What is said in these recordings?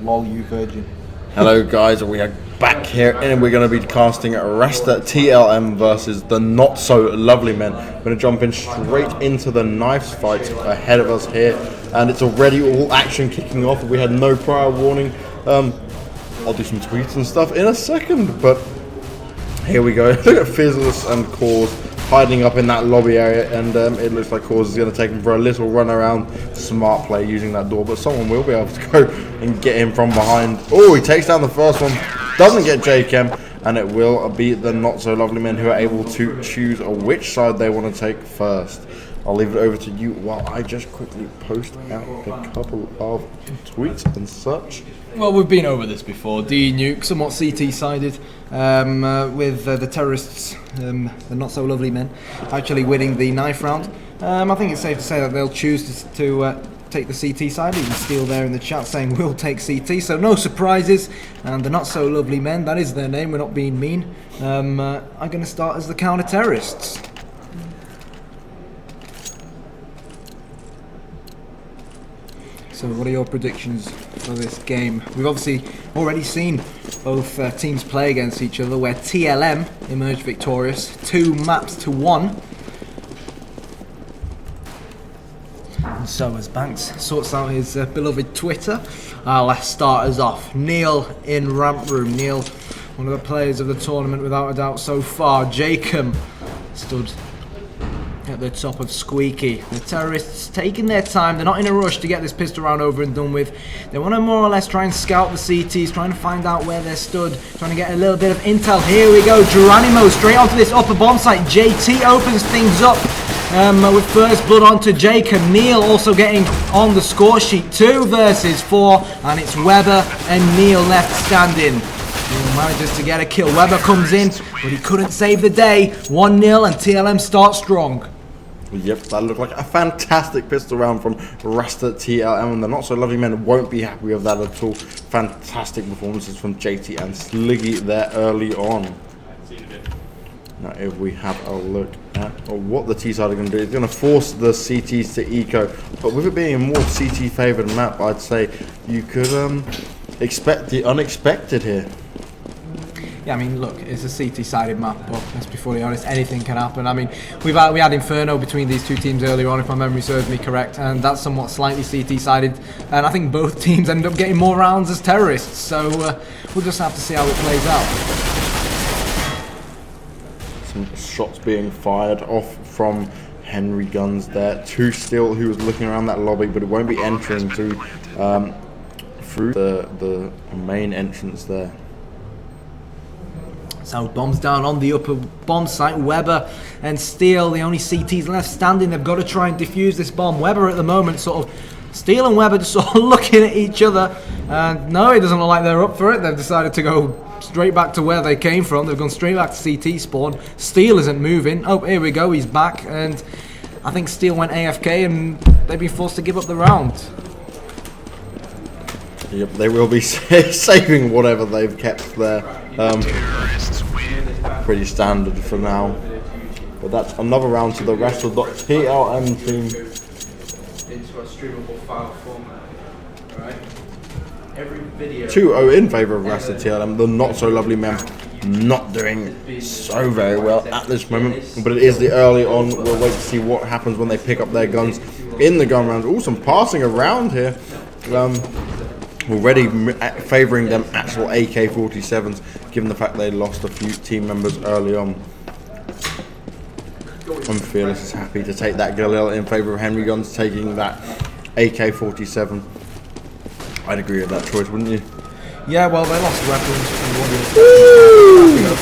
lol, you virgin. Hello guys, we are back here and we're going to be casting Rasta TLM versus the Not So Lovely Men. We're going to jump in straight into the knives fight ahead of us here, and it's already all action kicking off. We had no prior warning. I'll do some tweets and stuff in a second, but here we go. Look at Fizzless and Cause hiding up in that lobby area, and it looks like Cause is going to take him for a little run around. Smart play using that door, but someone will be able to go and get him from behind. Oh, he takes down the first one, doesn't get JChem, and it will be the Not So Lovely Men who are able to choose which side they want to take first. I'll leave it over to you while I just quickly post out a couple of tweets and such. Well, we've been over this before. D Nuke, somewhat CT-sided, with the terrorists, the Not So Lovely Men, actually winning the knife round. I think it's safe to say that they'll choose to take the CT side. Even Steele there in the chat saying we'll take CT, so no surprises. And the Not So Lovely Men, that is their name, we're not being mean, are going to start as the counter-terrorists. So what are your predictions for this game? We've obviously already seen both teams play against each other, where TLM emerged victorious, 2 maps to 1. And so as Banks sorts out his beloved Twitter, I'll start us off. Neil in Ramp Room. Neil, one of the players of the tournament without a doubt so far. Jacob stood at the top of Squeaky. The terrorists taking their time. They're not in a rush to get this pistol round over and done with. They want to more or less try and scout the CTs, trying to find out where they're stood, trying to get a little bit of intel. Here we go. Geronimo straight onto this upper bomb site. JT opens things up with first blood onto Jacob. Neil also getting on the score sheet. 2 versus 4, and it's Weber and Neil left standing. Neil manages to get a kill. Weber comes in, but he couldn't save the day. 1-0 and TLM starts strong. Yep, that looked like a fantastic pistol round from Rasta TLM, and the Not So Lovely Men won't be happy with that at all. Fantastic performances from JT and Sliggy there early on. Now if we have a look at what the T side are going to do, it's going to force the CTs to eco, but with it being a more CT favoured map, I'd say you could expect the unexpected here. Yeah, I mean, look, it's a CT-sided map, but let's be fully honest, anything can happen. I mean, we had Inferno between these two teams earlier on, if my memory serves me correct, and that's somewhat slightly CT-sided, and I think both teams end up getting more rounds as terrorists, so we'll just have to see how it plays out. Some shots being fired off from Henry Guns there. 2 still, who was looking around that lobby, but it won't be entering through the main entrance there. So bombs down on the upper bomb site. Weber and Steele, the only CTs left standing. They've got to try and defuse this bomb. Weber at the moment sort of, Steele and Weber just sort of looking at each other. And no, it doesn't look like they're up for it. They've decided to go straight back to where they came from. They've gone straight back to CT spawn. Steele isn't moving. Oh, here we go, he's back. And I think Steele went AFK and they've been forced to give up the round. Yep, they will be saving whatever they've kept there. Pretty standard for now. But that's another round to the rest of the TLM team. Into a streamable file format. Right? Every video 2-0 in favour of Rasta TLM. The Not So Lovely Men not doing so very well at this moment. But it is the early on. We'll wait to see what happens when they pick up their guns in the gun rounds. Some passing around here. Already favouring them actual AK-47s, given the fact they lost a few team members early on. Fearless is happy to take that Galil in favour of Henry Guns taking that AK-47. I'd agree with that choice, wouldn't you? Yeah, well, they lost weapons for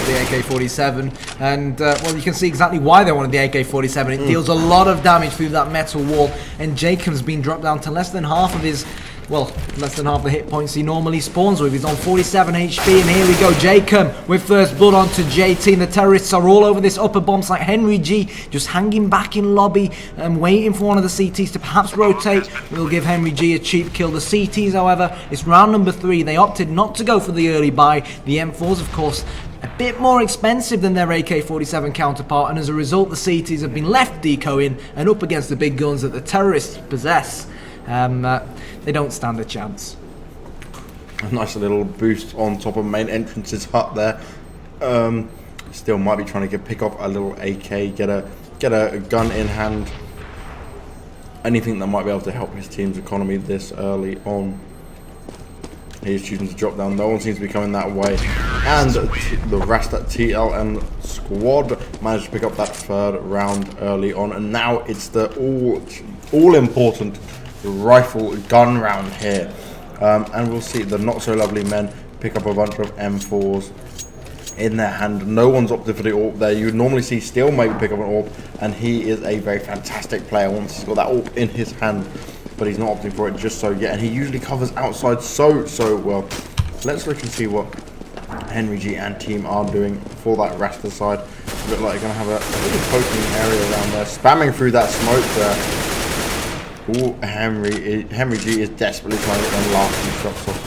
the AK-47, and well, you can see exactly why they wanted the AK-47. It deals a lot of damage through that metal wall, and Jacob's been dropped down to less than half of his, well, less than half the hit points he normally spawns with. He's on 47 HP, and here we go, Jacob with first blood onto JT, and the terrorists are all over this upper bomb site. Henry G just hanging back in lobby and waiting for one of the CTs to perhaps rotate. We'll give Henry G a cheap kill. The CTs, however, it's round number 3. They opted not to go for the early buy. The M4s, of course, a bit more expensive than their AK-47 counterpart, and as a result, the CTs have been left decoying and up against the big guns that the terrorists possess. They don't stand a chance. A nice little boost on top of main entrance's hut there. Still might be trying to pick off a little AK, get a gun in hand. Anything that might be able to help his team's economy this early on. He's choosing to drop down. No one seems to be coming that way. And the rest of that TLM squad managed to pick up that third round early on. And now it's the all-important rifle gun round here. And we'll see the not so lovely men pick up a bunch of M4s in their hand. No one's opted for the AWP there. You would normally see Steel maybe pick up an AWP, and he is a very fantastic player once he's got that AWP in his hand, but he's not opting for it just so yet, and he usually covers outside so well. Let's look and see what Henry G and team are doing for that Rasta side. Look like they're going to have a little poking area around there, spamming through that smoke there. Ooh, Henry G is desperately trying to get them last few shots off.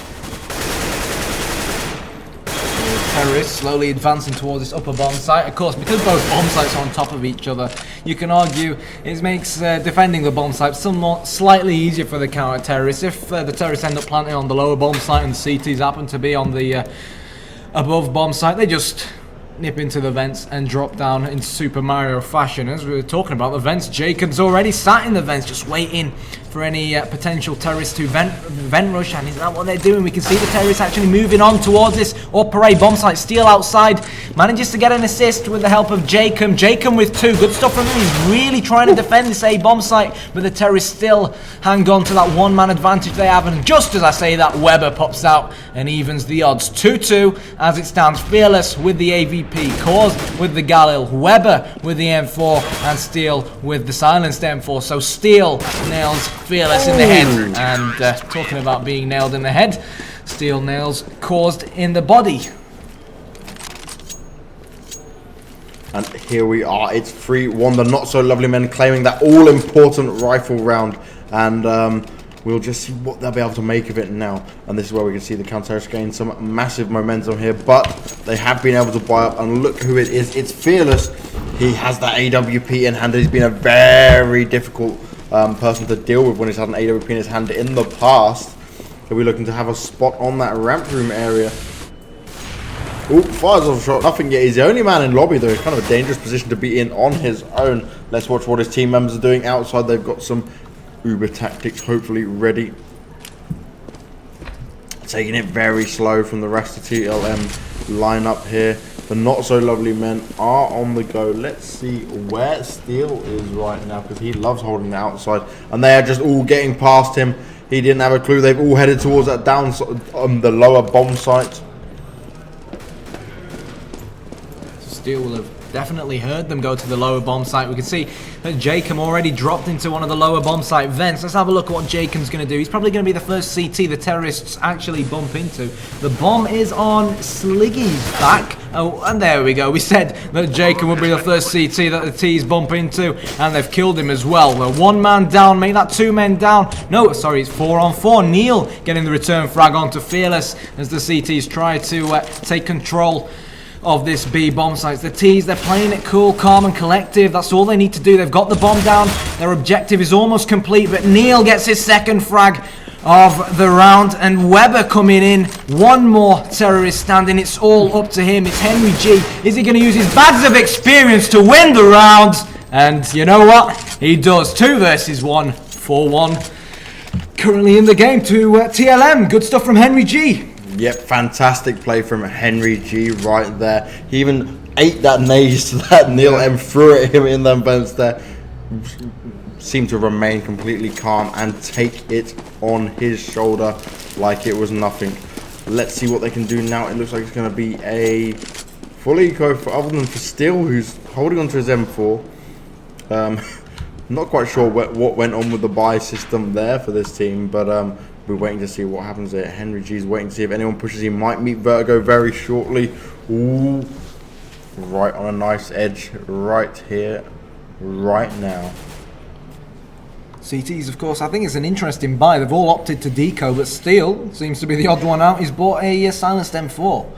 Terrorists slowly advancing towards this upper bomb site. Of course, because both bomb sites are on top of each other, you can argue it makes defending the bomb site somewhat slightly easier for the counter-terrorists. If the terrorists end up planting on the lower bomb site and the CTs happen to be on the above bomb site, they just nip into the vents and drop down in Super Mario fashion. As we were talking about the vents, Jacob's already sat in the vents just waiting for any potential terrorists to vent rush, and is that what they're doing? We can see the terrorists actually moving on towards this upper A bomb site. Steel outside manages to get an assist with the help of Jacob. Jacob with 2. Good stuff from him. He's really trying to defend this A bomb site, but the terrorists still hang on to that one-man advantage they have, and just as I say that, Weber pops out and evens the odds. 2-2 as it stands. Fearless with the AVP, Cause with the Galil, Weber with the M4, and Steel with the silenced M4. So Steel nails Fearless in the head, and talking about being nailed in the head, Steel nails caused in the body. And here we are, it's 3-1, the not so lovely men claiming that all-important rifle round, and we'll just see what they'll be able to make of it now. And this is where we can see the counter-terrorists gain some massive momentum here, but they have been able to buy up, and look who it is. It's Fearless. He has that AWP in hand. He's been a very difficult person to deal with when he's had an AWP in his hand in the past. He'll be looking to have a spot on that ramp room area. Oop, fires off a shot, nothing yet. He's the only man in lobby though. It's kind of a dangerous position to be in on his own. Let's watch what his team members are doing outside. They've got some Uber tactics hopefully ready. Taking it very slow from the rest of TLM lineup here. The not so lovely men are on the go. Let's see where Steel is right now, because he loves holding the outside, and they are just all getting past him. He didn't have a clue. They've all headed towards that down the lower bomb site. Steel will have definitely heard them go to the lower bomb site. We can see that Jacob already dropped into one of the lower bomb site vents. Let's have a look at what Jacob's going to do. He's probably going to be the first CT the terrorists actually bump into. The bomb is on Sliggy's back. Oh, and there we go. We said that Jacob would be the first CT that the T's bump into, and they've killed him as well. The 1 man down, make that 2 men down. No, sorry, it's 4 on 4. Neil getting the return frag onto Fearless as the CTs try to take control of this B bomb sites. The T's, they're playing it cool, calm and collective. That's all they need to do. They've got the bomb down. Their objective is almost complete, but Neil gets his second frag of the round, and Weber coming in. 1 more terrorist standing. It's all up to him. It's Henry G. Is he going to use his bags of experience to win the round? And you know what? He does. 2 versus 1, 4-1. Currently in the game to TLM. Good stuff from Henry G. Yep, fantastic play from Henry G right there. He even ate that nades to that Neil and threw it at him in them vents there. Seemed to remain completely calm and take it on his shoulder like it was nothing. Let's see what they can do now. It looks like it's going to be a full eco for, other than for Steel, who's holding onto his M4. Not quite sure what went on with the buy system there for this team, but we're waiting to see what happens there. Henry G's waiting to see if anyone pushes. He might meet Vertigo very shortly. Ooh, right on a nice edge right here, right now. CTs, of course, I think it's an interesting buy. They've all opted to deco, but Steel seems to be the odd one out. He's bought a silenced M4.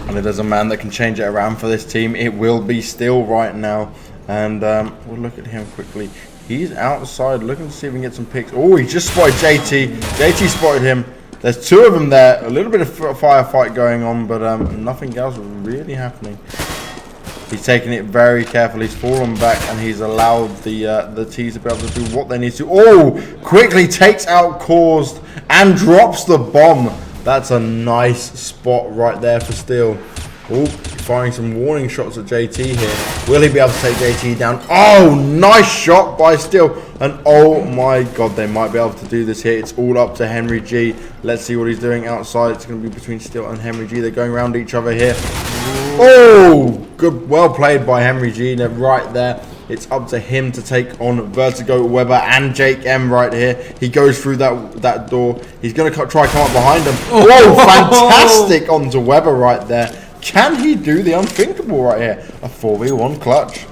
And if there's a man that can change it around for this team, it will be Steel right now. And we'll look at him quickly. He's outside looking to see if we can get some picks. Oh, he just spotted JT. JT spotted him. There's two of them there. A little bit of firefight going on, but nothing else really happening. He's taking it very carefully. He's fallen back, and he's allowed the T's to be able to do what they need to. Oh, quickly takes out Caused and drops the bomb. That's a nice spot right there for Steel. Oh, firing some warning shots at JT here. Will he be able to take JT down? Oh, nice shot by Steel. And oh my god, they might be able to do this here. It's all up to Henry G. Let's see what he's doing outside. It's going to be between Steel and Henry G. They're going around each other here. Oh, good, well played by Henry G. Right there. It's up to him to take on Vertigo, Weber, and Jake M right here. He goes through that door. He's going to try come up behind him. Oh, fantastic onto Weber right there. Can he do the unthinkable right here? A 4v1 clutch.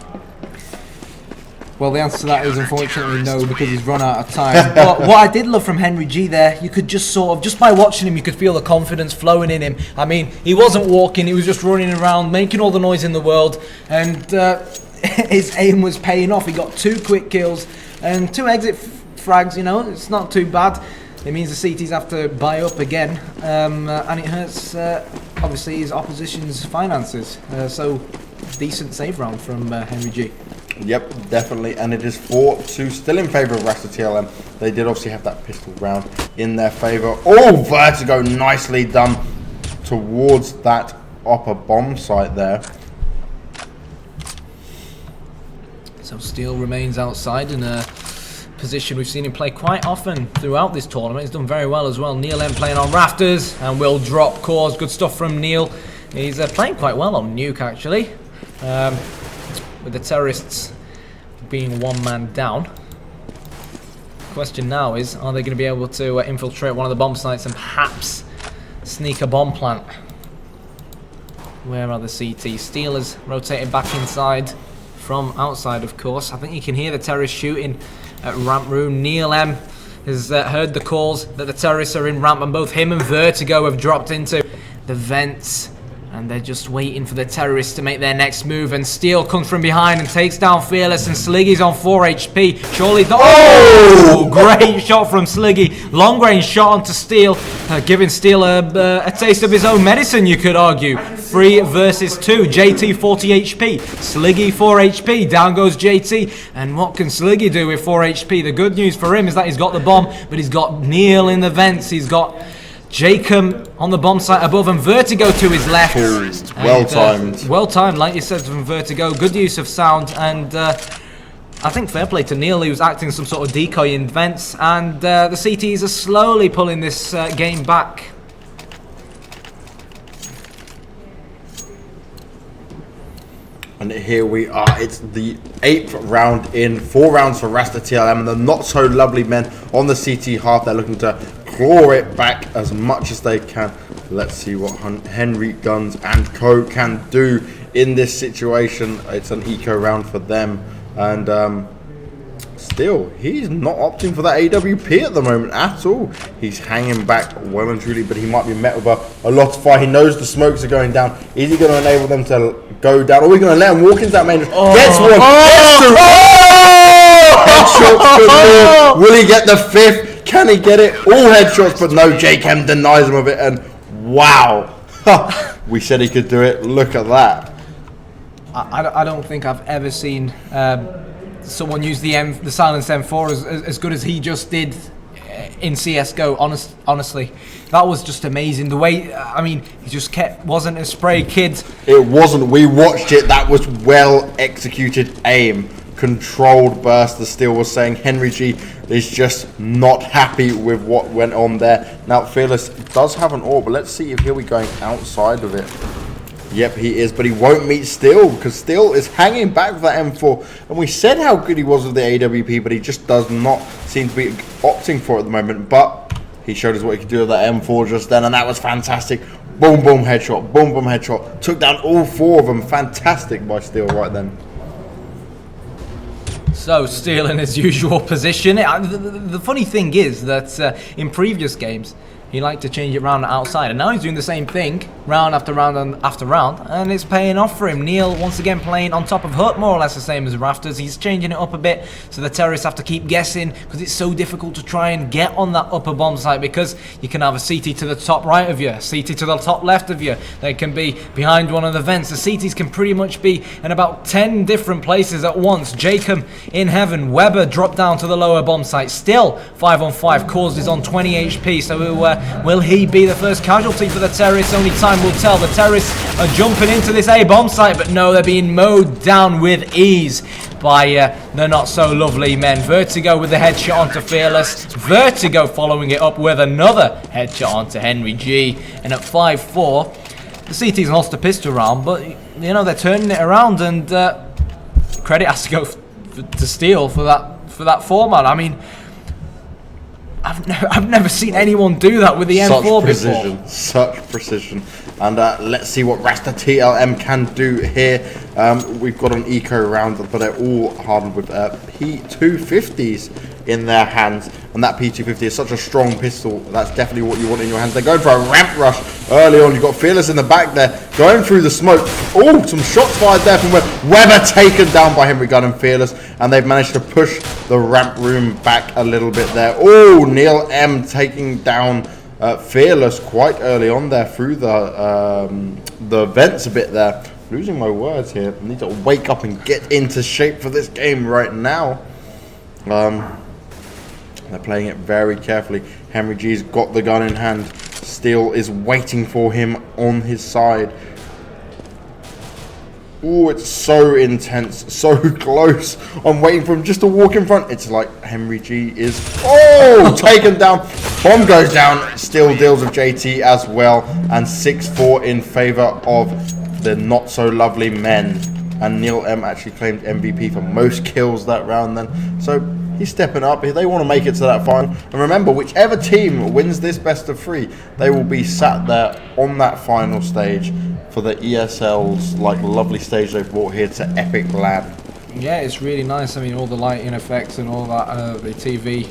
Well, the answer to that is unfortunately no, because he's run out of time. But what I did love from Henry G there, you could just sort of, just by watching him, you could feel the confidence flowing in him. I mean, he wasn't walking, he was just running around, making all the noise in the world, and his aim was paying off. He got 2 quick kills and 2 exit frags, you know, it's not too bad. It means the CTs have to buy up again, and it hurts, obviously, his opposition's finances. So, decent save round from Henry G. Yep, definitely, and it is 4-2, still in favour of Rasta TLM. They did obviously have that pistol round in their favour. Oh, Vertigo, nicely done towards that upper bomb site there. So Steel remains outside in a position we've seen him play quite often throughout this tournament. He's done very well as well. Neil M playing on rafters and will drop cores. Good stuff from Neil. He's playing quite well on Nuke actually. With the terrorists being 1 man down. The question now is, are they going to be able to infiltrate one of the bomb sites and perhaps sneak a bomb plant? Where are the CTs? Steel is rotating back inside from outside, of course. I think you can hear the terrorists shooting at ramp room. Neil M has heard the calls that the terrorists are in ramp, and both him and Vertigo have dropped into the vents. And they're just waiting for the terrorists to make their next move. And Steel comes from behind and takes down Fearless. And Sliggy's on 4 HP. Surely the... Oh! Great shot from Sliggy. Long range shot onto Steel. Giving Steel a taste of his own medicine, you could argue. 3 versus 2. JT 40 HP. Sliggy 4 HP. Down goes JT. And what can Sliggy do with 4 HP? The good news for him is that he's got the bomb. But he's got Neil in the vents. He's got Jacob on the bomb site above and Vertigo to his left. Well timed. Well timed, like you said, from Vertigo. Good use of sound, and I think fair play to Neil, he was acting some sort of decoy in vents, and the CTs are slowly pulling this game back. And here we are. It's the 8th round in. 4 rounds for Rasta TLM, and the not so lovely men on the CT half. They're looking to claw it back as much as they can. Let's see what Henry Guns and Co can do in this situation. It's an eco round for them, and still he's not opting for that AWP at the moment at all. He's hanging back well and truly, but he might be met with a lot of fire. He knows the smokes are going down. Is he going to enable them to go down, or are we going to let him walk into that main? Gets one, gets 2. Headshots. Will he get the 5th? Can he get it? All headshots, but no, J-Chem denies him of it, and wow. We said he could do it. Look at that. I don't think I've ever seen someone use the silenced M4 as good as he just did in CSGO, honestly. That was just amazing. The way, I mean, he just wasn't a spray kid. It wasn't. We watched it. That was well executed aim. Controlled burst, the Steel was saying. Henry G is just not happy with what went on there. Now, Fearless does have an AWP, but let's see if he'll be going outside of it. Yep, he is, but he won't meet Steel, because Steel is hanging back with that M4. And we said how good he was with the AWP, but he just does not seem to be opting for it at the moment. But he showed us what he could do with that M4 just then, and that was fantastic. Boom, boom, headshot. Boom, boom, headshot. Took down all 4 of them. Fantastic by Steel right then. So, Steel in his usual position. The funny thing is that in previous games, he liked to change it round and outside, and now he's doing the same thing round after round and after round, and it's paying off for him. Neil once again playing on top of Hut, more or less the same as Rafters. He's changing it up a bit, so the terrorists have to keep guessing, because it's so difficult to try and get on that upper bomb site, because you can have a CT to the top right of you, CT to the top left of you. They can be behind one of the vents. The CTs can pretty much be in about 10 different places at once. Jacob in heaven. Weber dropped down to the lower bomb site. Still 5 on 5. Caused is on 20 HP, so will he be the first casualty for the terrorists? Only time will tell. The terrorists are jumping into this A bomb site, but no, they're being mowed down with ease by the not so lovely men. Vertigo with the headshot onto Fearless. Vertigo following it up with another headshot onto Henry G. And at 5-4, the CT's lost a pistol round, but you know they're turning it around, and credit has to go to Steel for that 4-man. I mean, I've never seen anyone do that with the M4 before. Such precision. And let's see what Rasta TLM can do here. We've got an eco round, but they're all hardened with P250s in their hands. And that P250 is such a strong pistol. That's definitely what you want in your hands. They're going for a ramp rush early on. You've got Fearless in the back there, going through the smoke. Oh, some shots fired there from Weber, taken down by Henry Gunn and Fearless. And they've managed to push the ramp room back a little bit there. Oh, Neil M taking down Fearless quite early on there through the vents a bit there. Losing my words here. I need to wake up and get into shape for this game right now. They're playing it very carefully. Henry G's got the gun in hand. Steel is waiting for him on his side. Oh, it's so intense, so close. I'm waiting for him just to walk in front. It's like Henry G is, taken down. Bomb goes down. Steel deals with JT as well. And 6-4 in favor of the not so lovely men. And Neil M actually claimed MVP for most kills that round then. So he's stepping up. They want to make it to that final. And remember, whichever team wins this best of 3, they will be sat there on that final stage for the ESL's lovely stage they've brought here to Epic Lab. Yeah, it's really nice. I mean, all the lighting effects and all that, the TV.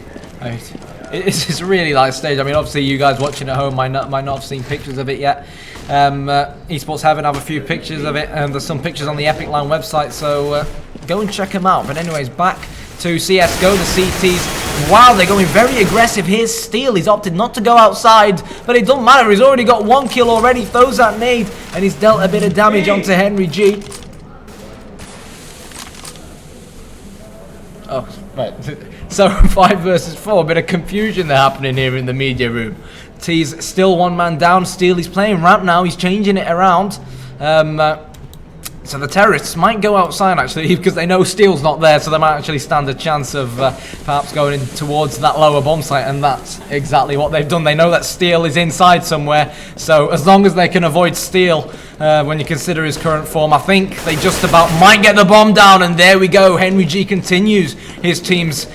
It's a really nice stage. I mean, obviously you guys watching at home might not have seen pictures of it yet. Esports Heaven have a few pictures of it, and there's some pictures on the Epic Line website, so go and check them out. But anyways, back to CSGO, the CTs. Wow, they're going very aggressive. Here's Steel. He's opted not to go outside, but it doesn't matter. He's already got 1 kill already. Throws that nade, and he's dealt a bit of damage onto Henry G. Oh, right. So 5 versus 4. A bit of confusion there happening here in the media room. T's still 1 man down. Steel, he's playing ramp now. He's changing it around. So the terrorists might go outside actually, because they know Steel's not there, so they might actually stand a chance of perhaps going in towards that lower bomb site, and that's exactly what they've done. They know that Steel is inside somewhere, so as long as they can avoid Steel, when you consider his current form, I think they just about might get the bomb down, and there we go. Henry G continues his team's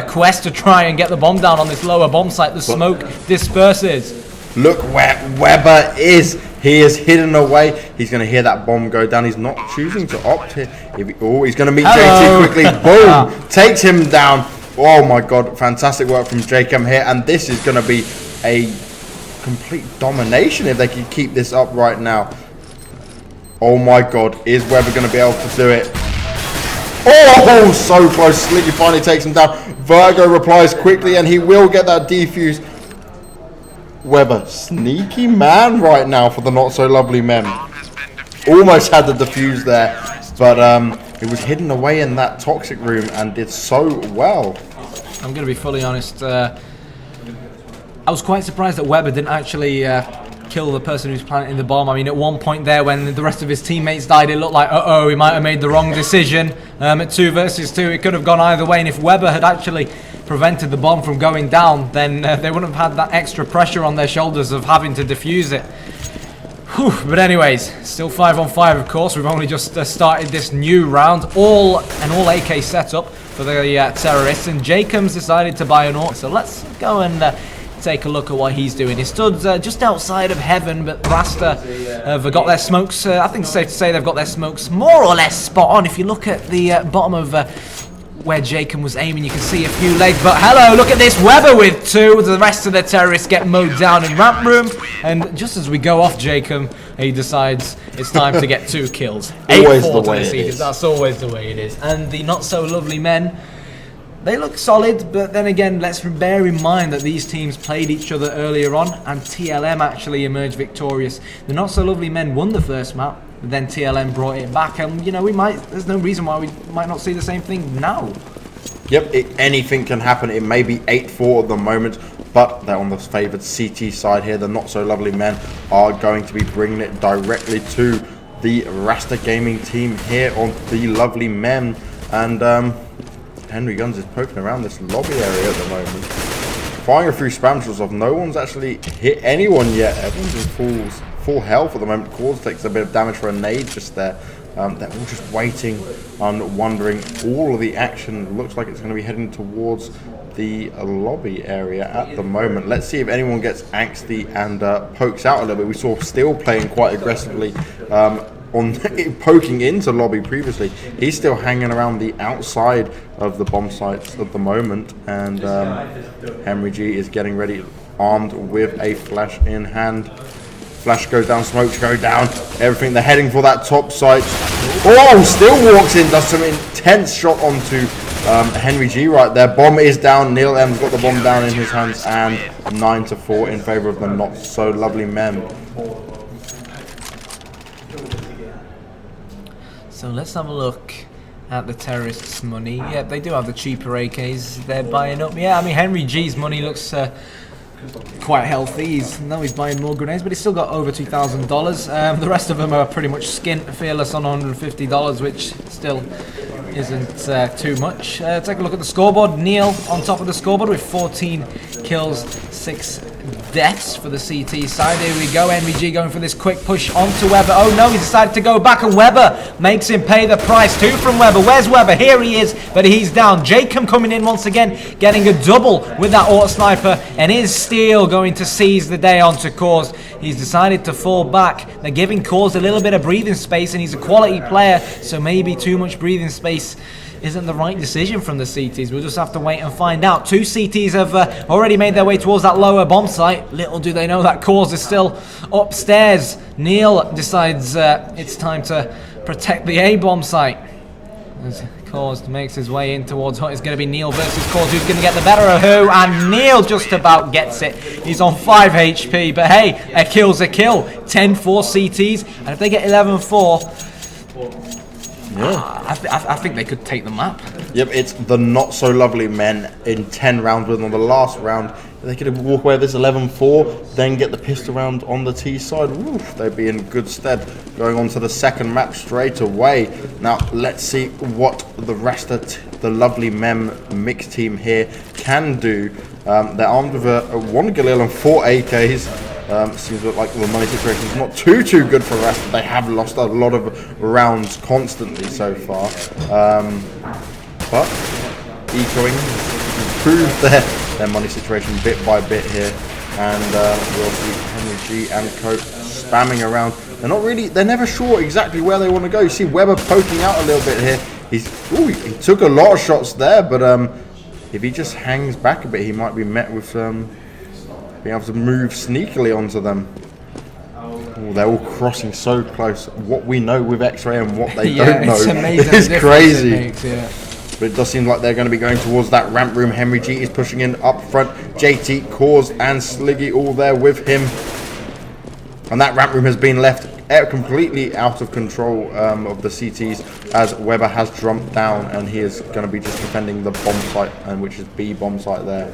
quest to try and get the bomb down on this lower bomb site. The smoke disperses. Look where Weber is. He is hidden away. He's going to hear that bomb go down. He's not choosing to opt here. He's going to meet JT quickly. Boom. Takes him down. Oh my god. Fantastic work from JCam here. And this is going to be a complete domination if they can keep this up right now. Oh my god. Is Weber going to be able to do it? Oh, so close. Slicky finally takes him down. Virgo replies quickly, and he will get that defuse. Weber, sneaky man right now for the not so lovely men. Almost had the defuse there, but it was hidden away in that toxic room and did so well. I'm going to be fully honest. I was quite surprised that Weber didn't actually kill the person who's planting the bomb. I mean, at one point there, when the rest of his teammates died, it looked like, he might have made the wrong decision. At 2 versus 2, it could have gone either way, and if Weber had actually prevented the bomb from going down, then they wouldn't have had that extra pressure on their shoulders of having to defuse it. Whew. But anyways, still 5 on 5, of course. We've only just started this new round. All AK setup for the terrorists, and Jacob's decided to buy an AUG. So let's go and take a look at what he's doing. He stood just outside of Heaven, but Rasta have got their smokes. I think it's safe to say they've got their smokes more or less spot on. If you look at the bottom of where Jacob was aiming. You can see a few legs, but hello, look at this. Weber with 2. The rest of the terrorists get mowed down in ramp room. And just as we go off Jacob, he decides it's time to get 2 kills. Always 8-4 the to way the it Seekers. is. That's always the way it is. And the not so lovely men, they look solid, but then again, let's bear in mind that these teams played each other earlier on, and TLM actually emerged victorious. The not so lovely men won the first map, but then TLM brought it back, and you know, there's no reason why we might not see the same thing now. Yep, anything can happen. It may be 8-4 at the moment, but they're on the favoured CT side here. The not so lovely men are going to be bringing it directly to the Rasta Gaming team here on the lovely men. And Henry Guns is poking around this lobby area at the moment, firing a few spam shots off. No one's actually hit anyone yet. Everyone's in full health at the moment. Cause takes a bit of damage for a nade just there. They're all just waiting and wondering. All of the action looks like it's going to be heading towards the lobby area at the moment. Let's see if anyone gets angsty and pokes out a little bit. We saw Steel playing quite aggressively on poking into lobby previously. He's still hanging around the outside of the bomb sites at the moment, and Henry G is getting ready, armed with a flash in hand. Flash goes down, smokes go down, everything. They're heading for that top site. Oh, Steel walks in, does some intense shot onto Henry G right there. Bomb is down. Neil M's got the bomb down in his hands, and 9-4 in favor of the not so lovely men. So let's have a look at the terrorists' money. Yeah, they do have the cheaper AKs they're buying up. Yeah, I mean, Henry G's money looks quite healthy. He's buying more grenades, but he's still got over $2,000. The rest of them are pretty much skint, fearless on $150, which still isn't too much. Take a look at the scoreboard. Neil on top of the scoreboard with 14 kills, 6 deaths for the CT side. Here we go. Henry G going for this quick push onto Weber. Oh no, he decided to go back, and Weber makes him pay the price. 2 from Weber. Where's Weber? Here he is, but he's down. Jacob coming in once again, getting a double with that auto sniper, and is Steel going to seize the day onto Cause. He's decided to fall back. They're giving Cause a little bit of breathing space, and he's a quality player, so maybe too much breathing space isn't the right decision from the CTs. We'll just have to wait and find out. 2 CTs have already made their way towards that lower bomb site. Little do they know that Cause is still upstairs. Neil decides it's time to protect the A bomb site. As Cause makes his way in towards what is going to be Neil versus Cause. Who's going to get the better of who? And Neil just about gets it. He's on 5 HP, but hey, a kill's a kill. 10-4 CTs, and if they get 11-4, yeah, I think they could take the map. Yep, it's the not so lovely men in 10 rounds, but on the last round they could walk away with this 11-4, then get the pistol round on the T side. Oof, they'd be in good stead going on to the second map straight away. Now let's see what the rest of the lovely men mixed team here can do. They're armed with a 1 Galil and 4 AKs. Seems like the money situation is not too good for Rasta. They have lost a lot of rounds constantly so far, but ecoing improved their money situation bit by bit here, and we'll see Henry G and Co spamming around. They're never sure exactly where they want to go. You see Weber poking out a little bit here. He took a lot of shots there, but if he just hangs back a bit, he might be met with being able to move sneakily onto them. Oh, they're all crossing so close. What we know with X-Ray and what they don't know is crazy. But it does seem like they're going to be going towards that ramp room. Henry G is pushing in up front. JT, Cause and Sliggy all there with him. And that ramp room has been left completely out of control of the CTs, as Weber has jumped down and he is going to be just defending the bomb site, and which is B bomb site there.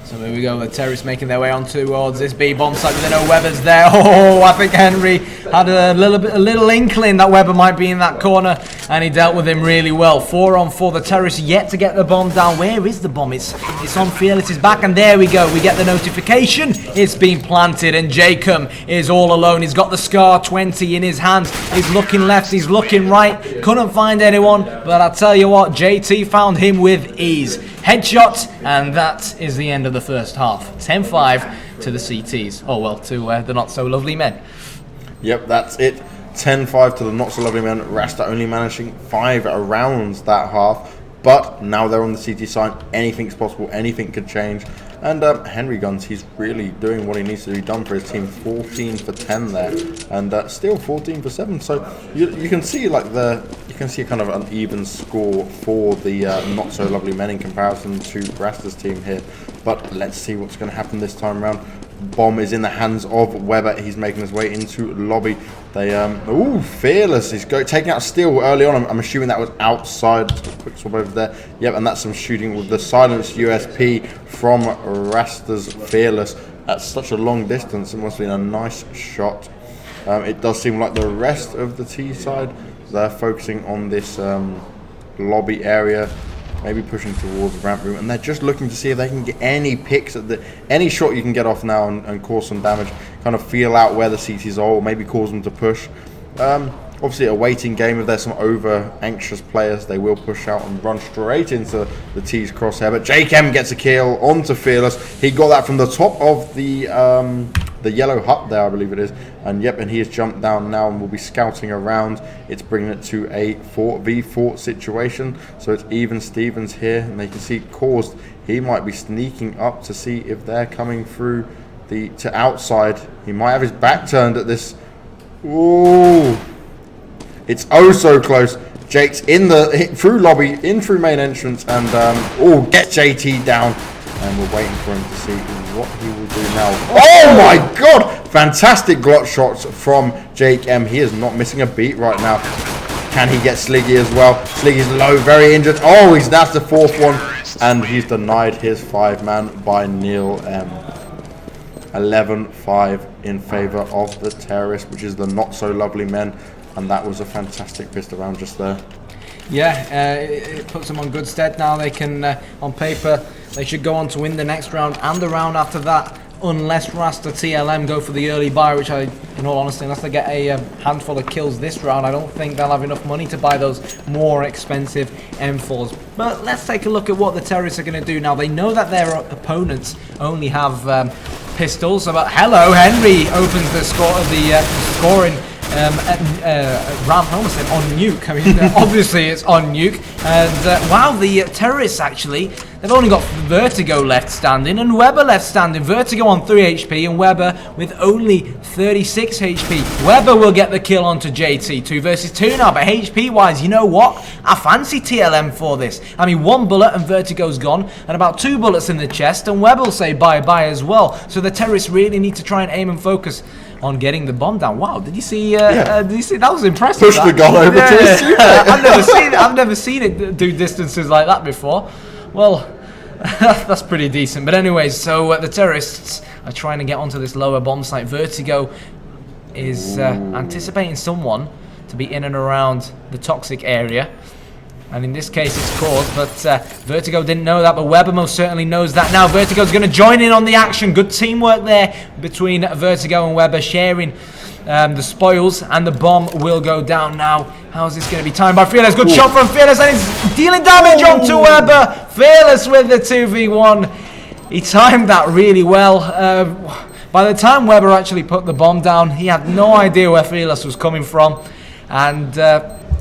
So here we go, the terrorists making their way on towards this B bomb site, but they know Weber's there. Oh, I think Henry had a little inkling that Weber might be in that corner, and he dealt with him really well. 4 on 4, the terrorists yet to get the bomb down. Where is the bomb? It's on Fearless's back, and there we go. We get the notification. It's been planted, and Jacob is all alone. He's got the Scar 20 in his hands. He's looking left, he's looking right. Couldn't find anyone, but I tell you what, JT found him with ease. Headshot, and that is the end of the first half. 10-5 to the CTs. Oh well, to the not so lovely men. Yep, that's it. 10-5 to the not so lovely men. Rasta only managing 5 rounds that half, But now they're on the CT side, anything's possible, anything could change. And Henry Guns, he's really doing what he needs to be done for his team. 14 for 10 there, and still 14 for 7. So you can see like you can see kind of an even score for the not so lovely men in comparison to Rasta's team here. But let's see what's going to happen this time around. Bomb is in the hands of Weber. He's making his way into lobby. They ooh, Fearless. He's taking out Steel early on. I'm assuming that was outside. Just a quick swap over there. Yep, and that's some shooting with the silenced USP from Rasta's Fearless. That's such a long distance. It must have been a nice shot. It does seem like the rest of the T side, they're focusing on this lobby area, maybe pushing towards the ramp room, and they're just looking to see if they can get any picks at any shot you can get off now and cause some damage. Kind of feel out where the CTs are, or maybe cause them to push. Obviously a waiting game. If there's some over anxious players, they will push out and run straight into the T's crosshair. But Jake M gets a kill onto Fearless. He got that from the top of the yellow hut there, I believe it is. And yep, and he has jumped down now and will be scouting around. It's bringing it to a 4v4 situation. So it's even Stevens here, and they can see caused. He might be sneaking up to see if they're coming through to outside. He might have his back turned at this. Ooh. It's oh so close. Jake's through lobby, in through main entrance, and get JT down. And we're waiting for him to see what he will do now. Oh my god! Fantastic glot shots from Jake M. He is not missing a beat right now. Can he get Sliggy as well? Sliggy's low, very injured. Oh, that's the fourth one. And he's denied his 5-man by Neil M. 11-5 in favor of the terrorists, which is the not so lovely men. And that was a fantastic pistol round just there. Yeah, it puts them on good stead now. They can, on paper, they should go on to win the next round and the round after that, unless Rasta TLM go for the early buy, which in all honesty, unless they get a handful of kills this round, I don't think they'll have enough money to buy those more expensive M4s. But let's take a look at what the terrorists are going to do now. They know that their opponents only have pistols, but hello, Henry opens the scoring. Ram almost said on nuke. I mean, obviously it's on nuke. And wow, the terrorists actually, they've only got Vertigo left standing and Weber left standing. Vertigo on 3 HP and Weber with only 36 HP. Weber will get the kill onto JT. 2 versus 2 now, but HP wise, you know what? I fancy TLM for this. I mean, 1 bullet and Vertigo's gone, and about 2 bullets in the chest, and Weber will say bye-bye as well. So the terrorists really need to try and aim and focus on getting the bomb down. Wow, did you see? Did you see? That was impressive. Push the gun over to his teammate. I've never seen it do distances like that before. Well, that's pretty decent. But anyways, so the terrorists are trying to get onto this lower bomb site. Vertigo is anticipating someone to be in and around the toxic area. And in this case, it's caused, but Vertigo didn't know that, but Weber most certainly knows that now. Vertigo's going to join in on the action. Good teamwork there between Vertigo and Weber, sharing the spoils, and the bomb will go down now. How's this going to be timed by Fearless? Good shot from Fearless, and he's dealing damage onto Weber. Fearless with the 2v1. He timed that really well. By the time Weber actually put the bomb down, he had no idea where Fearless was coming from. And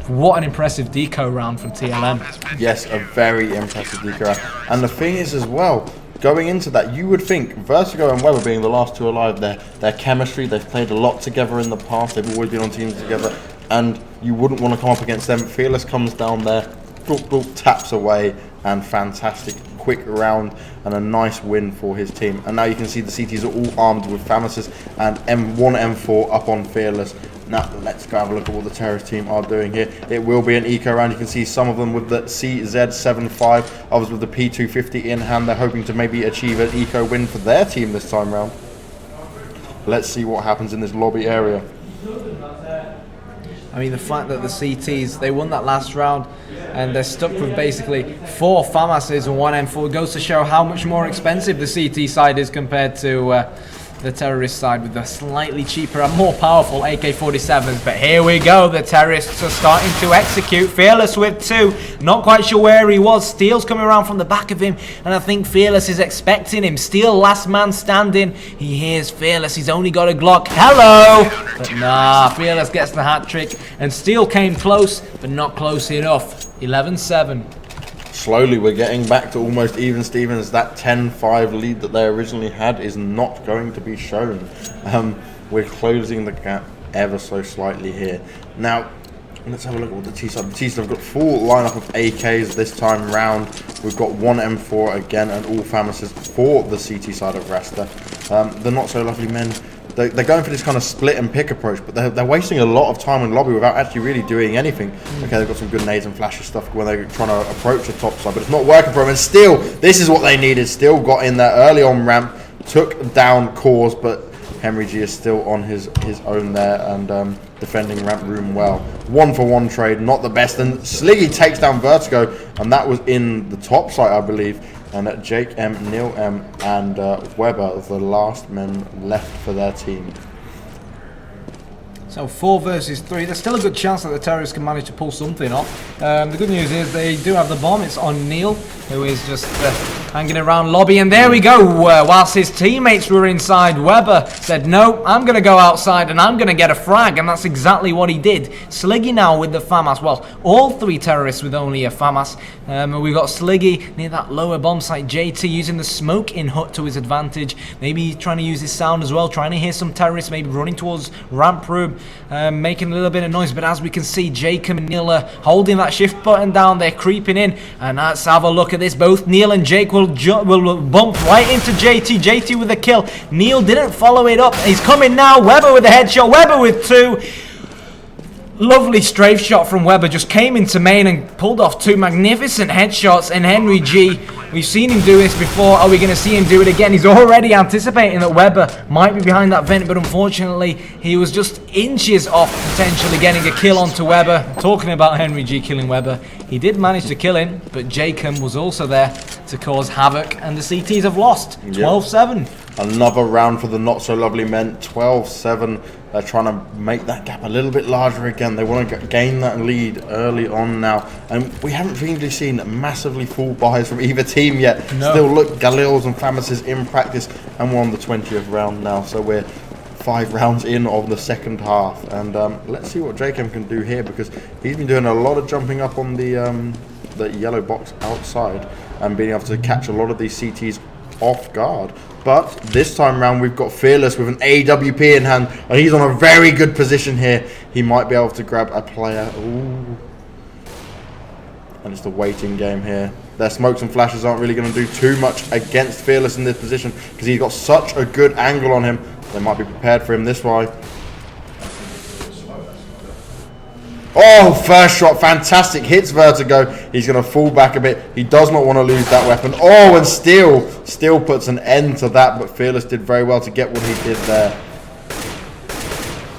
what an impressive deco round from TLM. Yes, a very impressive deco round. And the thing is as well, going into that, you would think Vertigo and Weber being the last two alive, their chemistry, they've played a lot together in the past, they've always been on teams together, and you wouldn't want to come up against them. Fearless comes down there, taps away, and fantastic quick round and a nice win for his team. And now you can see the CTs are all armed with FAMASs and M1 M4 up on Fearless. Now let's go have a look at what the terrorist team are doing here. It will be an eco round. You can see some of them with the CZ75, others with the P250 in hand. They're hoping to maybe achieve an eco win for their team this time round. Let's see what happens in this lobby area. I mean, the fact that the CTs, they won that last round and they're stuck with basically 4 FAMASs and 1 M4 goes to show how much more expensive the CT side is compared to the terrorist side with the slightly cheaper and more powerful AK-47s. But here we go, the terrorists are starting to execute. Fearless with 2, not quite sure where he was. Steele's coming around from the back of him, and I think Fearless is expecting him. Steele, last man standing. He hears Fearless, he's only got a Glock. Hello! But nah, Fearless gets the hat trick, and Steele came close, but not close enough. 11-7. slowly we're getting back to almost even Stevens. That 10-5 lead that they originally had is not going to be shown. We're closing the gap ever so slightly here. Now, let's have a look at what the T-side. The T-side have got full lineup of AKs this time round. We've got one M4 again and all FAMASs for the CT side of Rasta. The not so lovely men, they're going for this kind of split and pick approach, but they're wasting a lot of time in lobby without actually really doing anything. Okay, they've got some good nades and flashes stuff when they're trying to approach the top side, but it's not working for them. And still, this is what they needed. Still got in there early on ramp, took down Cause, but Henry G is still on his own there and defending ramp room well. 1-for-1 trade, not the best. And Sliggy takes down Vertigo, and that was in the top site, I believe. And Jake M, Neil M, and Weber, the last men left for their team. So 4 versus 3. There's still a good chance that the terrorists can manage to pull something off. The good news is they do have the bomb. It's on Neil, who is just hanging around lobby. And there we go. Whilst his teammates were inside, Weber said, no, I'm going to go outside and I'm going to get a frag. And that's exactly what he did. Sliggy now with the FAMAS. Well, all 3 terrorists with only a FAMAS. We've got Sliggy near that lower bomb site. JT using the smoke in hut to his advantage. Maybe trying to use his sound as well. Trying to hear some terrorists maybe running towards ramp room. Making a little bit of noise, but as we can see, Jacob and Neil are holding that shift button down. They're creeping in, and let's have a look at this. Both Neil and Jake will bump right into JT. JT with a kill. Neil didn't follow it up. He's coming now. Weber with a headshot. Weber with 2. Lovely strafe shot from Weber, just came into main and pulled off 2 magnificent headshots. And Henry G, we've seen him do this before. Are we going to see him do it again? He's already anticipating that Weber might be behind that vent, but unfortunately he was just inches off potentially getting a kill onto Weber. Talking about Henry G killing Weber, he did manage to kill him, but Jacob was also there to cause havoc, and the CTs have lost 12-7. Another round for the not so lovely men, 12-7. They're trying to make that gap a little bit larger again. They want to gain that lead early on now. And we haven't really seen massively full buys from either team yet. No. Still look, Galils and FAMASs in practice, and we're on the 20th round now. So we're 5 rounds in of the second half. And let's see what Jacob can do here, because he's been doing a lot of jumping up on the yellow box outside and being able to catch a lot of these CTs off guard. But this time round we've got Fearless with an AWP in hand, and he's on a very good position here. He might be able to grab a player. Ooh. And it's the waiting game here. Their smokes and flashes aren't really going to do too much against Fearless in this position, because he's got such a good angle on him. They might be prepared for him this way. Oh, first shot, fantastic, hits Vertigo. He's going to fall back a bit. He does not want to lose that weapon. Oh, and Steel puts an end to that, but Fearless did very well to get what he did there.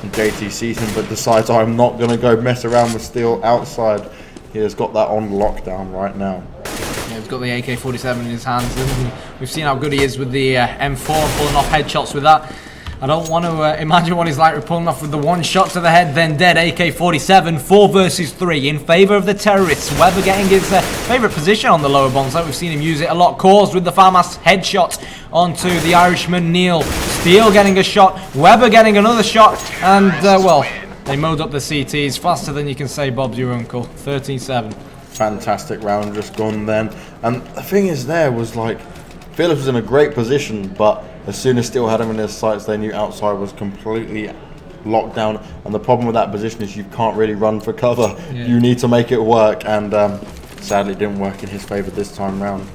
And JT sees him, but decides, I'm not going to go mess around with Steel outside. He has got that on lockdown right now. Yeah, he's got the AK-47 in his hands, and we've seen how good he is with the M4, pulling off headshots with that. I don't want to imagine what he's like pulling off with the 1 shot to the head, then dead. AK-47, 4 versus 3 in favour of the terrorists. Weber getting his favourite position on the lower bomb site. We've seen him use it a lot. Caused with the FAMAS headshot onto the Irishman Neil. Steele getting a shot. Weber getting another shot. And, well, they mowed up the CTs faster than you can say Bob's your uncle. 13-7. Fantastic round just gone then. And the thing is there was like, Phillips was in a great position, but as soon as Steel had him in their sights, they knew outside was completely locked down. And the problem with that position is you can't really run for cover. Yeah. You need to make it work, and sadly it didn't work in his favour this time round.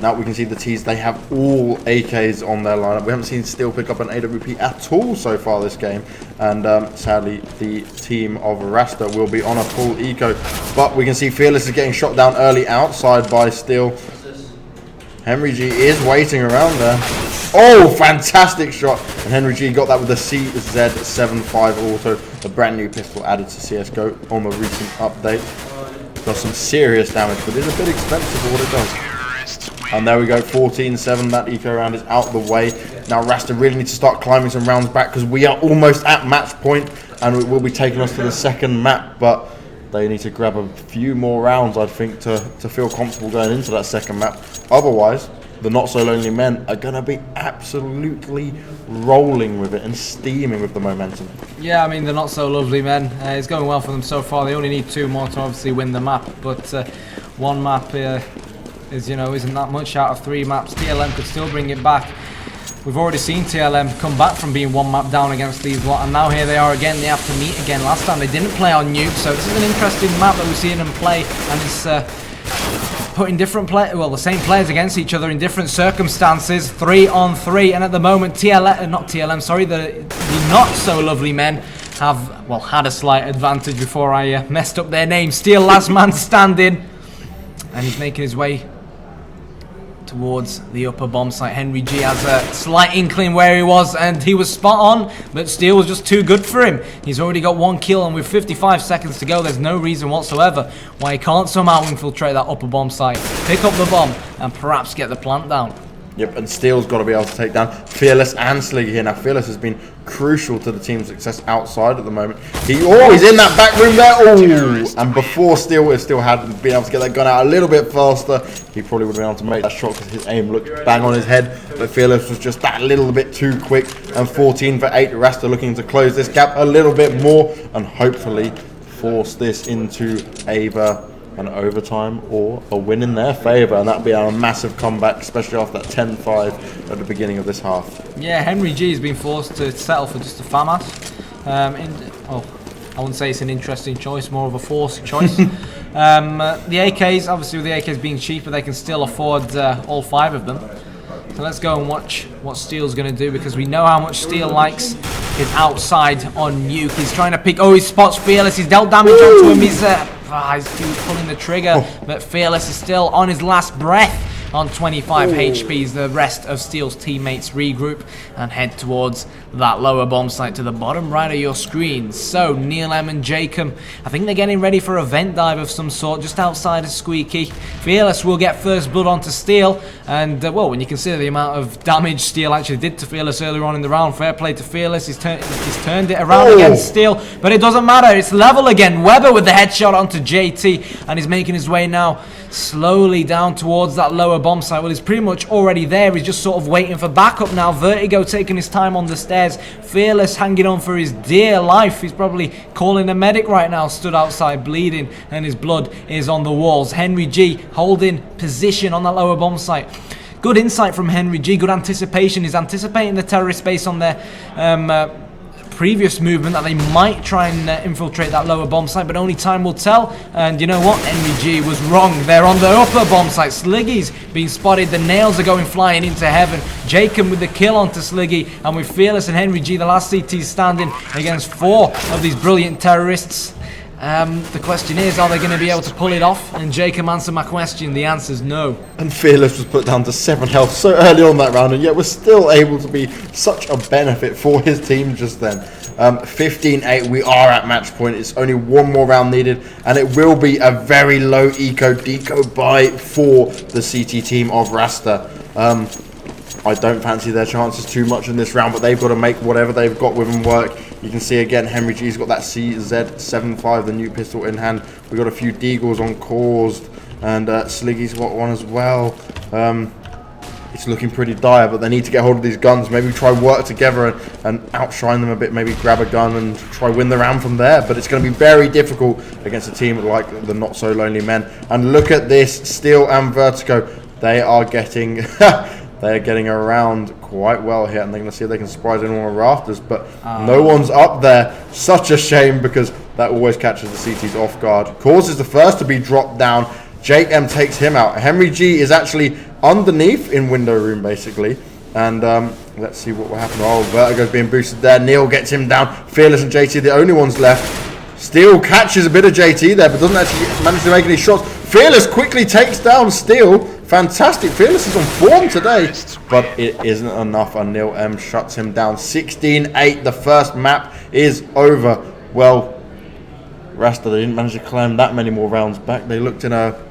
Now we can see the T's, they have all AKs on their lineup. We haven't seen Steel pick up an AWP at all so far this game. And sadly, the team of Rasta will be on a full eco. But we can see Fearless is getting shot down early outside by Steel. Henry G is waiting around there. Oh, fantastic shot. And Henry G got that with the CZ75 auto, the brand new pistol added to CSGO on the recent update. Does some serious damage, but it's a bit expensive for what it does. And there we go, 14-7. That eco round is out the way. Now Rasta really needs to start climbing some rounds back, because we are almost at match point, and it will be taking us to the second map. But they need to grab a few more rounds, I think, to feel comfortable going into that second map. Otherwise, the Not So Lonely Men are going to be absolutely rolling with it and steaming with the momentum. Yeah, I mean, the Not So Lovely Men, it's going well for them so far. They only need 2 more to obviously win the map, but 1 map is, you know, isn't that much out of 3 maps. TLM could still bring it back. We've already seen TLM come back from being 1 map down against these lot, and now here they are again. They have to meet again. Last time they didn't play on Nuke, so this is an interesting map that we're seeing them play, and it's putting the same players against each other in different circumstances, 3 on 3, and at the moment the not so lovely men have, well, had a slight advantage before I messed up their name. Steel last man standing, and he's making his way towards the upper bomb site. Henry G has a slight inkling where he was, and he was spot on, but Steel was just too good for him. He's already got 1 kill, and with 55 seconds to go, there's no reason whatsoever why he can't somehow infiltrate that upper bomb site, pick up the bomb, and perhaps get the plant down. Yep, and Steel's got to be able to take down Fearless and Sliggy here. Now, Fearless has been crucial to the team's success outside at the moment. He's in that back room there. Oh, and before Steel had been able to get that gun out a little bit faster, he probably would have been able to make that shot because his aim looked bang on his head. But Fearless was just that little bit too quick. And 14 for 8. Rasta looking to close this gap a little bit more and hopefully force this into either an overtime or a win in their favour, and that'll be a massive comeback, especially after that 10-5 at the beginning of this half. Yeah, Henry G has been forced to settle for just a FAMAS. I wouldn't say it's an interesting choice, more of a forced choice. The AKs, obviously with the AKs being cheaper, they can still afford all 5 of them. So let's go and watch what Steel's going to do, because we know how much Steel likes his outside on Nuke. He's trying to pick, he spots Fearless, he's dealt damage onto him, he's pulling the trigger, but Fearless is still on his last breath on 25 HP as the rest of Steel's teammates regroup and head towards that lower bomb site to the bottom right of your screen. So Neil M and Jacob, I think they're getting ready for a vent dive of some sort just outside of Squeaky. Fearless will get first blood onto Steel, and well, when you consider the amount of damage Steel actually did to Fearless earlier on in the round, fair play to Fearless. He's turned it around against Steel, but it doesn't matter, it's level again. Weber with the headshot onto JT, and he's making his way now slowly down towards that lower bomb site. Well, he's pretty much already there, he's just sort of waiting for backup now. Vertigo taking his time on the stairs, Fearless hanging on for his dear life. He's probably calling a medic right now, stood outside bleeding, and his blood is on the walls. Henry G holding position on that lower bomb site. Good insight from Henry G, good anticipation. He's anticipating the terrorist base on their previous movement that they might try and infiltrate that lower bomb site, but only time will tell. And you know what? Henry G was wrong. They're on the upper bomb site. Sliggy's been spotted. The nails are going flying into heaven. Jacob with the kill onto Sliggy, and with Fearless and Henry G, the last CT standing against 4 of these brilliant terrorists. The question is, are they going to be able to pull it off? And Jacob answered my question. The answer is no. And Fearless was put down to 7 health so early on that round, and yet was still able to be such a benefit for his team just then. 15-8, we are at match point. It's only 1 more round needed, and it will be a very low eco-deco buy for the CT team of Rasta. I don't fancy their chances too much in this round, but they've got to make whatever they've got with them work. You can see again, Henry G's got that CZ75, the new pistol in hand. We've got a few Deagles on caused, and Sliggy's got one as well. It's looking pretty dire, but they need to get hold of these guns, maybe try work together and outshine them a bit, maybe grab a gun and try win the round from there. But it's going to be very difficult against a team like the Not So Lonely Men. And look at this, Steel and Vertigo, they are getting they're getting around quite well here, and they're going to see if they can surprise anyone on the rafters, but no one's up there. Such a shame, because that always catches the CTs off guard. Cause is the first to be dropped down. Jake M takes him out. Henry G is actually underneath in window room, basically. And let's see what will happen. Oh, Vertigo's being boosted there. Neil gets him down. Fearless and JT, the only ones left. Steel catches a bit of JT there, but doesn't actually manage to make any shots. Fearless quickly takes down Steel. Fantastic. Fearless is on form today, but it isn't enough, and Neil M shuts him down. 16-8. The first map is over. Well, Rasta, they didn't manage to climb that many more rounds back. They looked in a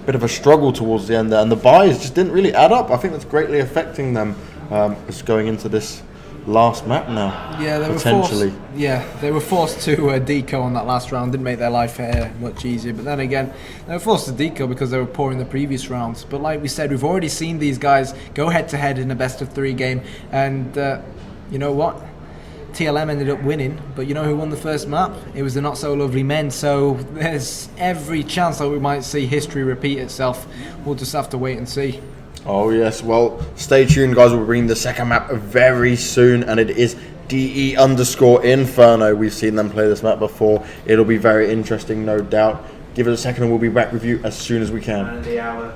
bit of a struggle towards the end there, and the buys just didn't really add up. I think that's greatly affecting them as going into this last map now. Yeah, they were forced to deco on that last round. Didn't make their life much easier, but then again, they were forced to deco because they were poor in the previous rounds. But like we said, we've already seen these guys go head to head in a best of 3 game, and you know what? TLM ended up winning, but you know who won the first map? It was the Not So Lovely Men, so there's every chance that we might see history repeat itself. We'll just have to wait and see. Oh yes, well, stay tuned guys, we'll bring the second map very soon, and it is DE_Inferno. We've seen them play this map before. It'll be very interesting, no doubt. Give it a second and we'll be back with you as soon as we can. Man of the hour.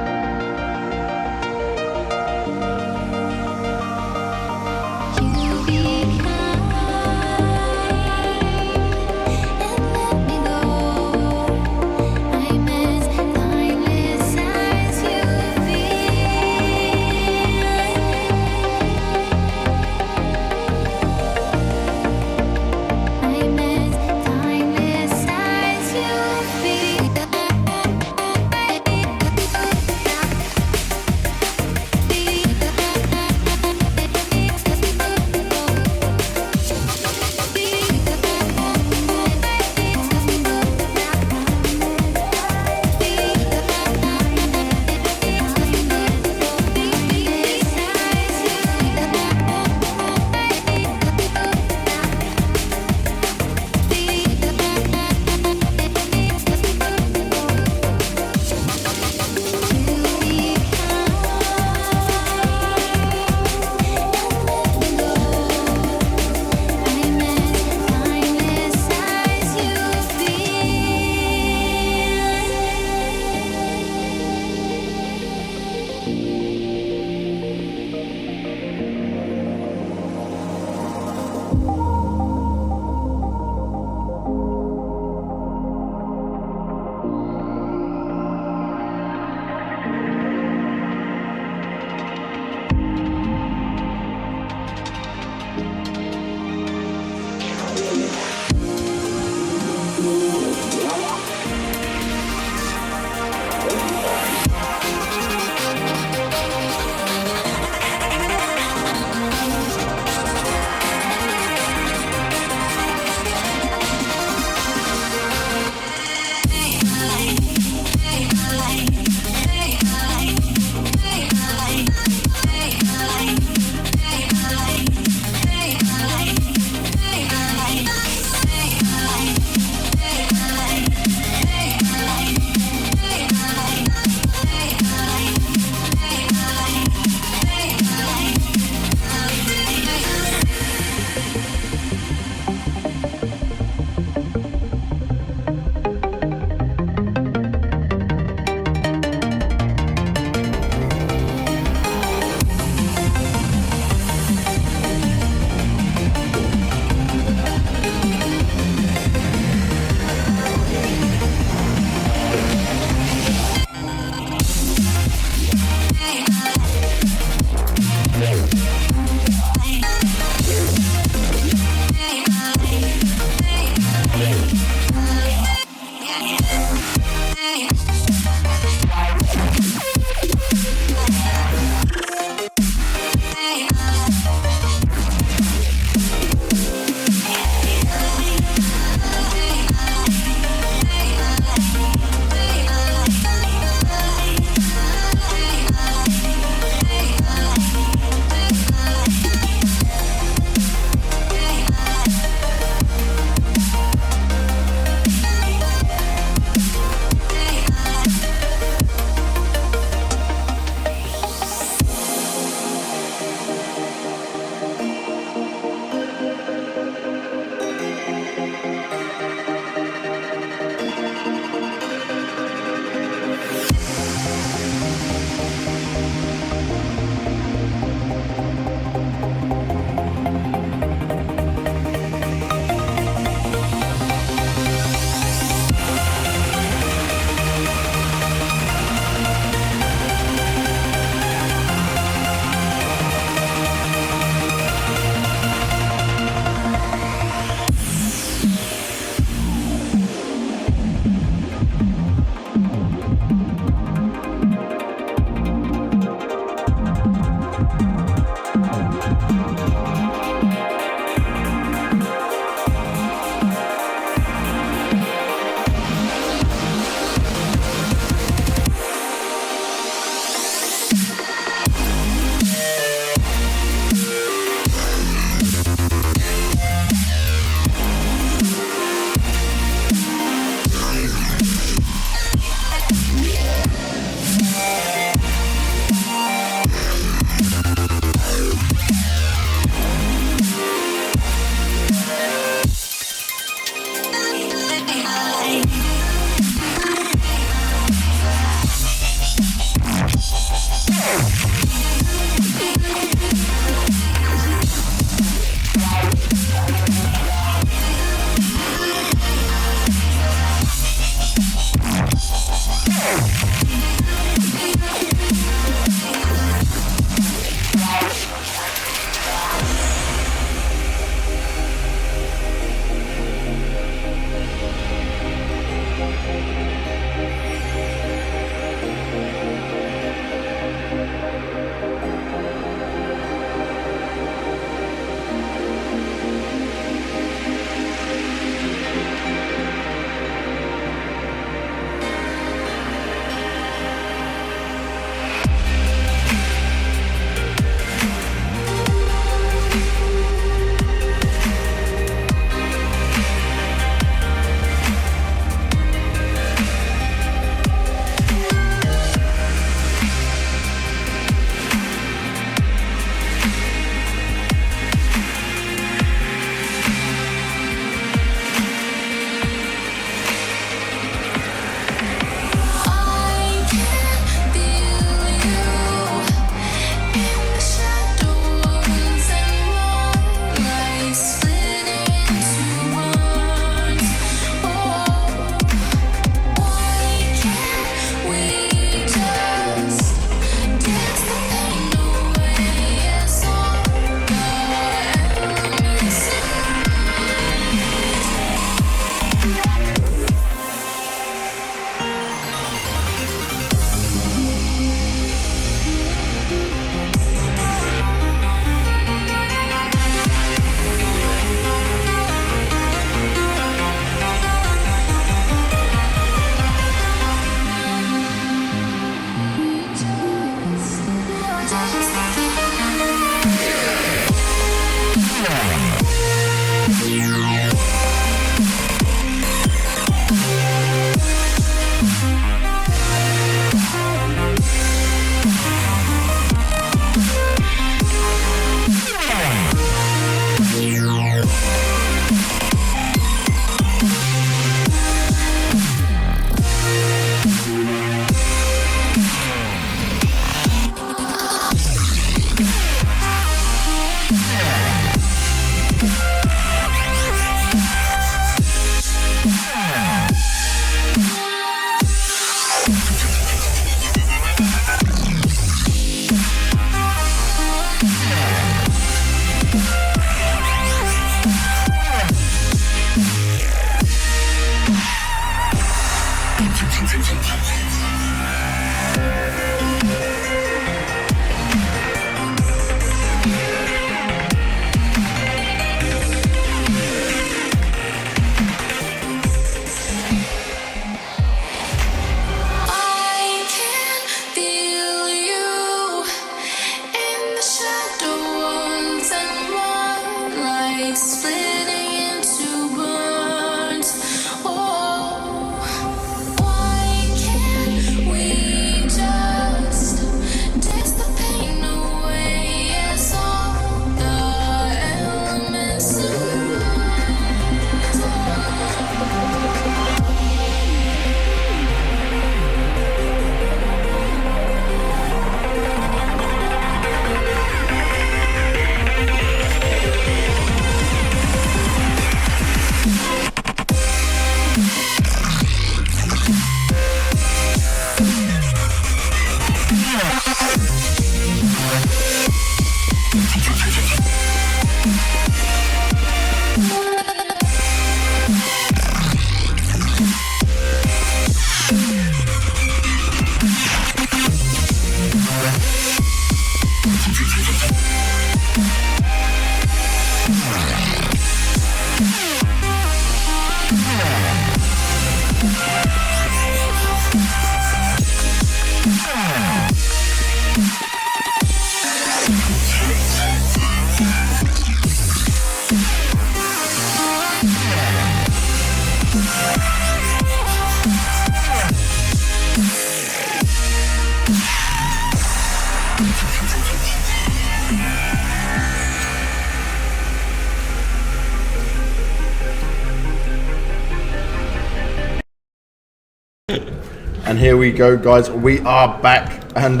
And here we go, guys. We are back, and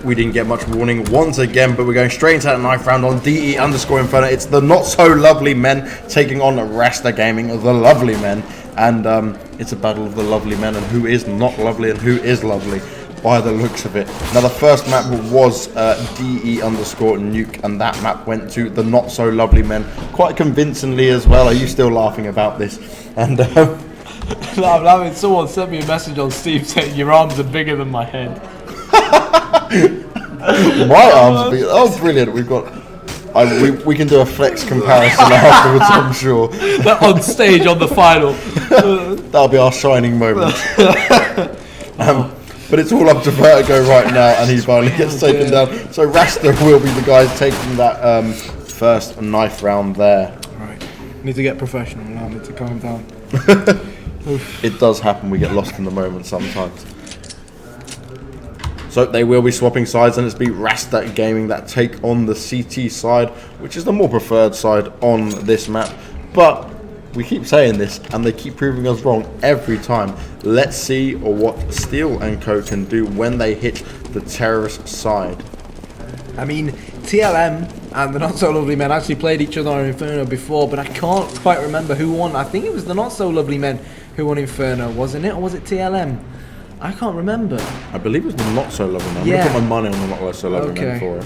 we didn't get much warning once again, but we're going straight into that knife round on DE_Inferno. It's the not so lovely men taking on Rasta Gaming, the lovely men. and it's a battle of the lovely men and who is not lovely and who is lovely by the looks of it. Now the first map was DE_nuke, and that map went to the not so lovely men quite convincingly as well. Are you still laughing about this? And No, I'm laughing. Someone sent me a message on Steam saying your arms are bigger than my head. my arms are bigger. Oh, brilliant! We've got. We can do a flex comparison afterwards, I'm sure. On stage on the final. That'll be our shining moment. But it's all up to Vertigo right now, and he finally gets taken down. So Rasta will be the guy taking that first knife round there. Right. Need to get professional now. Need to calm down. It does happen. We get lost in the moment sometimes. So they will be swapping sides, and it's be Rasta Gaming that take on the CT side, which is the more preferred side on this map. But we keep saying this, and they keep proving us wrong every time. Let's see what Steel and Co can do when they hit the terrorist side. I mean, TLM and the Not So Lovely Men actually played each other on Inferno before, but I can't quite remember who won. I think it was the Not So Lovely Men who won Inferno, wasn't it? Or was it TLM? I can't remember. I believe it was the Not So Lovely Men. I'm Yeah. going to put my money on the Not So Lovely Men for it.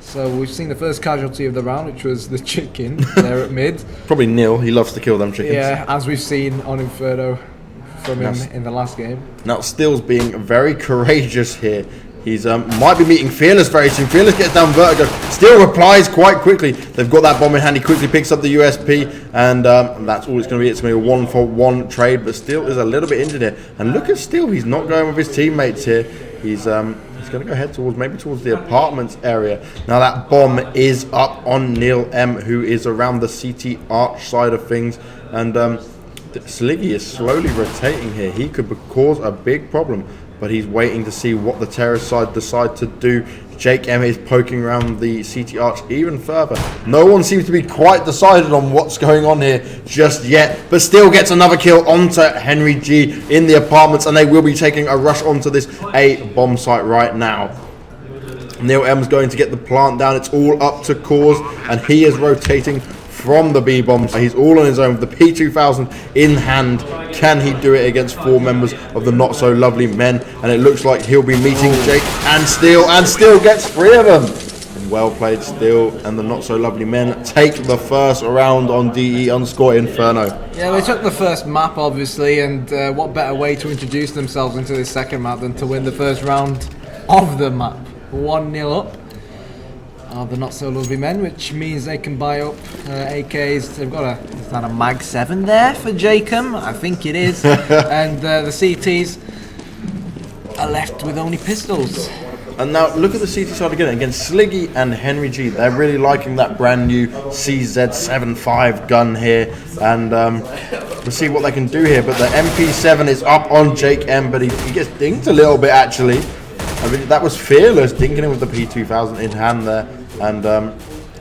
So we've seen the first casualty of the round, which was the chicken there at mid. Probably Neil. He loves to kill them chickens. Yeah, as we've seen on Inferno from him in the last game. Now, Steel's being very courageous here. He's might be meeting Fearless very soon. Fearless gets down Vertigo. Steel replies quite quickly. They've got that bomb in hand. He quickly picks up the USP, and that's all it's going to be. It's going to be a 1-for-1 trade, but Steel is a little bit injured here. And look at Steel. He's not going with his teammates here. He's going to go head towards the apartments area. Now that bomb is up on Neil M, who is around the CT arch side of things, and Sliggy is slowly rotating here. He could cause a big problem, but he's waiting to see what the terrorist side decide to do. Jake M is poking around the CT arch even further. No one seems to be quite decided on what's going on here just yet, but still gets another kill onto Henry G in the apartments, and they will be taking a rush onto this A bomb site right now. Neil M's going to get the plant down. It's all up to Cause, and he is rotating from the B bombs. He's all on his own with the P2000 in hand. Can he do it against 4 members of the Not So Lovely Men? And it looks like he'll be meeting Jake and Steel gets 3 of them. And well played, Steel, and the Not So Lovely Men take the first round on DE_Inferno. Yeah, they took the first map, obviously, and what better way to introduce themselves into this second map than to win the first round of the map. 1-0 up. The Not So Lovely Men, which means they can buy up AKs. They've got is that a Mag 7 there for Jacob? I think it is. And the CTs are left with only pistols. And now look at the CT side again, against Sliggy and Henry G. They're really liking that brand new CZ75 gun here, and we'll see what they can do here. But the MP7 is up on Jake M, but he gets dinked a little bit actually. I mean, that was Fearless dinking him with the P2000 in hand there, and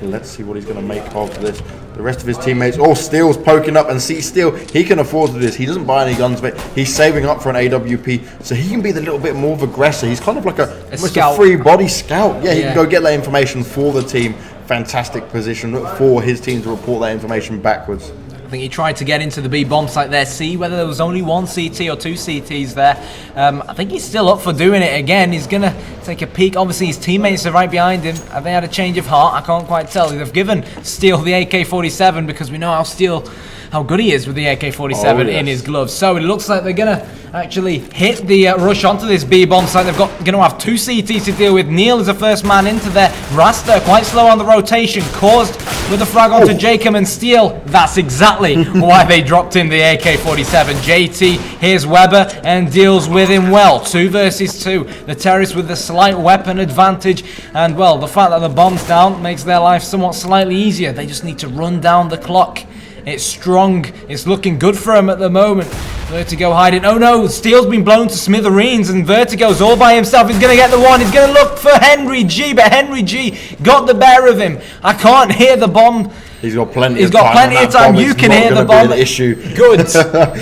let's see what he's going to make of this. The rest of his teammates, Steel's poking up, and see Steel, he can afford to do this. He doesn't buy any guns, but he's saving up for an AWP, so he can be the little bit more of aggressor. He's kind of like almost a free body scout. Yeah, he can go get that information for the team. Fantastic position for his team to report that information backwards. I think he tried to get into the B bomb site there, see whether there was only 1 CT or 2 CTs there. I think he's still up for doing it again. He's going to take a peek. Obviously, his teammates are right behind him. Have they had a change of heart? I can't quite tell. They've given Steel the AK-47 because we know how good he is with the AK-47 in his gloves. So it looks like they're going to actually hit the rush onto this B bomb site. They've going to have 2 CTs to deal with. Neil is the first man into there. Rasta quite slow on the rotation, caused with a frag onto Jacob and Steel. That's exactly why they dropped in the AK-47. JT, here's Weber, and deals with him well. 2 versus 2. The terrorists with the slight weapon advantage, and well, the fact that the bomb's down makes their life somewhat slightly easier. They just need to run down the clock. It's strong. It's looking good for him at the moment. Vertigo hiding. Oh no, Steel's been blown to smithereens, and Vertigo's all by himself. He's going to get the one. He's going to look for Henry G, but Henry G got the better of him. I can't hear the bomb. He's got plenty of time. You can hear the bomb. Issue. Good.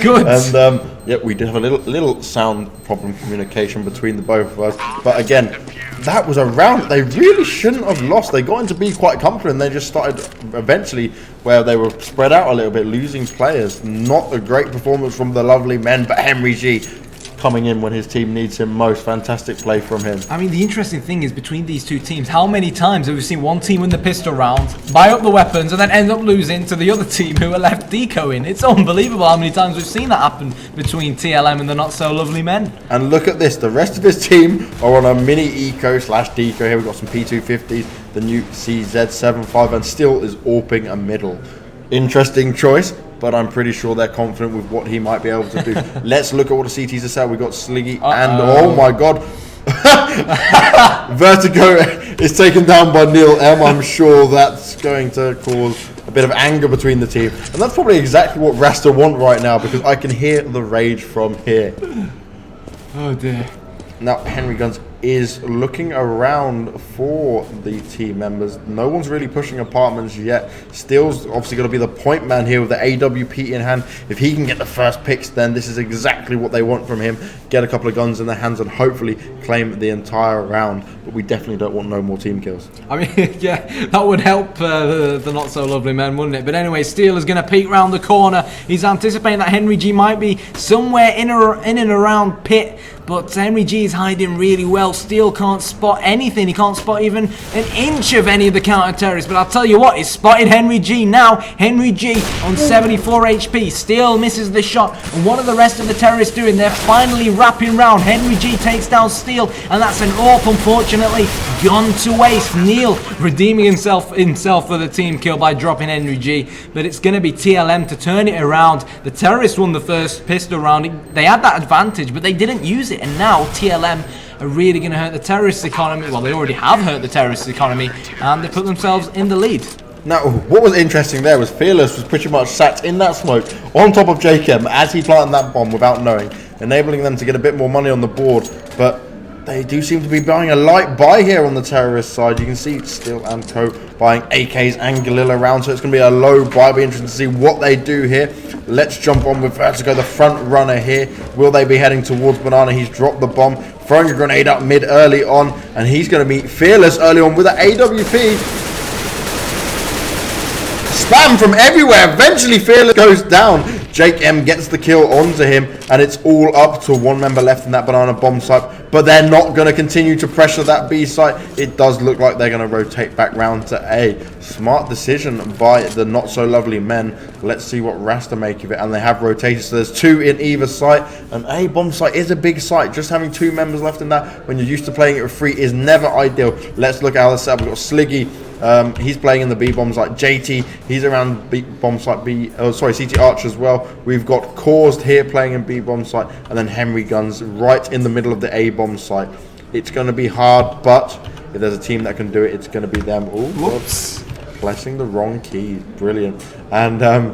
Good. And Yep, we did have a little sound problem communication between the both of us. But again, that was a round they really shouldn't have lost. They got into be quite confident. They just started eventually where they were spread out a little bit, losing players. Not a great performance from the lovely men, but Henry G coming in when his team needs him most. Fantastic play from him. I mean, the interesting thing is between these two teams, how many times have we seen one team win the pistol round, buy up the weapons, and then end up losing to the other team who are left decoing? It's unbelievable how many times we've seen that happen between TLM and the not so lovely men. And look at this, the rest of his team are on a mini eco slash deco here. We've got some P250s, the new CZ75, and still is AWPing a middle. Interesting choice, but I'm pretty sure they're confident with what he might be able to do. Let's look at what the CTs are saying. We've got Sliggy and, oh my god, Vertigo is taken down by Neil M. I'm sure that's going to cause a bit of anger between the team. And that's probably exactly what Rasta want right now, because I can hear the rage from here. Oh dear. Now, Henry Guns is looking around for the team members. No one's really pushing apartments yet. Steele's obviously going to be the point man here with the AWP in hand. If he can get the first picks, then this is exactly what they want from him. Get a couple of guns in their hands and hopefully claim the entire round. But we definitely don't want no more team kills. I mean, yeah, that would help the not so lovely men, wouldn't it? But anyway, Steele is going to peek round the corner. He's anticipating that Henry G might be somewhere in and around pit. But Henry G is hiding really well. Steele can't spot anything. He can't spot even an inch of any of the counter-terrorists. But I'll tell you what, he's spotted Henry G now. Henry G on 74 HP. Steele misses the shot. And what are the rest of the terrorists doing? They're finally wrapping round. Henry G takes down Steele. And that's an AWP, unfortunately, gone to waste. Neil redeeming himself for the team kill by dropping Henry G. But it's going to be TLM to turn it around. The terrorists won the first pistol round. They had that advantage, but they didn't use it. And now TLM are really going to hurt the terrorist economy. Well, they already have hurt the terrorist economy, and they put themselves in the lead. Now, what was interesting there was Fearless was pretty much sat in that smoke on top of JKM as he planted that bomb without knowing, enabling them to get a bit more money on the board. But they do seem to be buying a light buy here on the terrorist side. You can see Steele and Co buying AKs and Galil around, so it's going to be a low buy. It'll be interesting to see what they do here. Let's jump on with Vertigo, the front runner here. Will they be heading towards Banana? He's dropped the bomb, throwing a grenade up mid early on, and he's going to meet Fearless early on with an AWP. Spam from everywhere. Eventually Fearless goes down. Jake M gets the kill onto him, and it's all up to one member left in that Banana bomb site. But they're not going to continue to pressure that B site. It does look like they're going to rotate back round to A. Smart decision by the not so lovely men. Let's see what Rasta make of it. And they have rotated, so there's two in either site. And A bomb site is a big site. Just having two members left in that when you're used to playing it with three is never ideal. Let's look at how the setup. We've got Sliggy. He's playing in the B bomb site. JT, he's around B bomb site B. Oh, sorry, CT Arch as well. We've got Caused here playing in B bomb site, and then Henry Guns right in the middle of the A bomb site. It's going to be hard, but if there's a team that can do it, it's going to be them. Oh, whoops! Pressing the wrong keys. Brilliant. And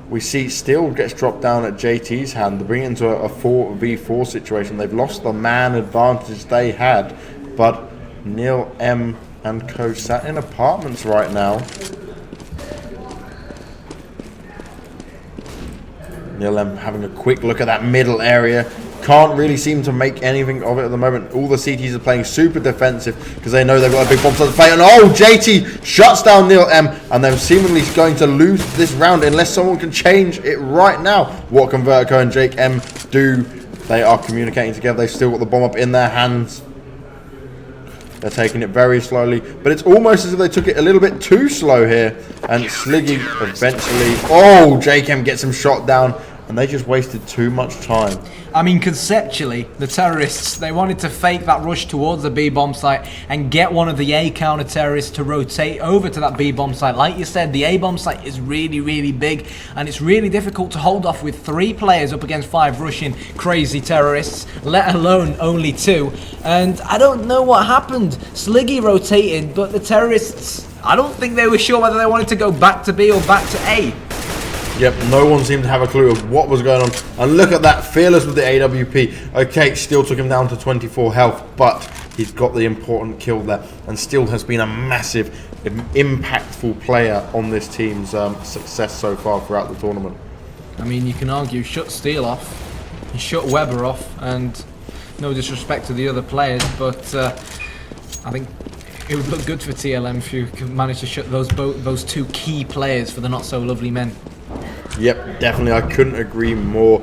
we see Steele gets dropped down at JT's hand. They bring it into a 4v4 situation. They've lost the man advantage they had, but Neil M and Co sat in apartments right now. Neil M having a quick look at that middle area. Can't really seem to make anything of it at the moment. All the CTs are playing super defensive because they know they've got a big bomb to play. And oh, JT shuts down Neil M, and they're seemingly going to lose this round unless someone can change it right now. What can Vertigo and Jake M do? They are communicating together. They've still got the bomb up in their hands. They're taking it very slowly, but it's almost as if they took it a little bit too slow here. And Sliggy eventually, oh, JKM gets him shot down, and they just wasted too much time. I mean, conceptually, the terrorists, they wanted to fake that rush towards the B-bomb site and get one of the A counter-terrorists to rotate over to that B-bomb site. Like you said, the A-bomb site is really, really big, and it's really difficult to hold off with 3 players up against 5 Russian crazy terrorists, let alone only 2. And I don't know what happened. Sliggy rotated, but the terrorists, I don't think they were sure whether they wanted to go back to B or back to A. Yep, no one seemed to have a clue of what was going on. And look at that, Fearless with the AWP. Okay, Steele took him down to 24 health, but he's got the important kill there. And Steele has been a massive, impactful player on this team's success so far throughout the tournament. I mean, you can argue, shut Steele off. He shut Weber off, and no disrespect to the other players, but I think it would look good for TLM if you could manage to shut those two key players for the not so lovely men. Yep, definitely. I couldn't agree more.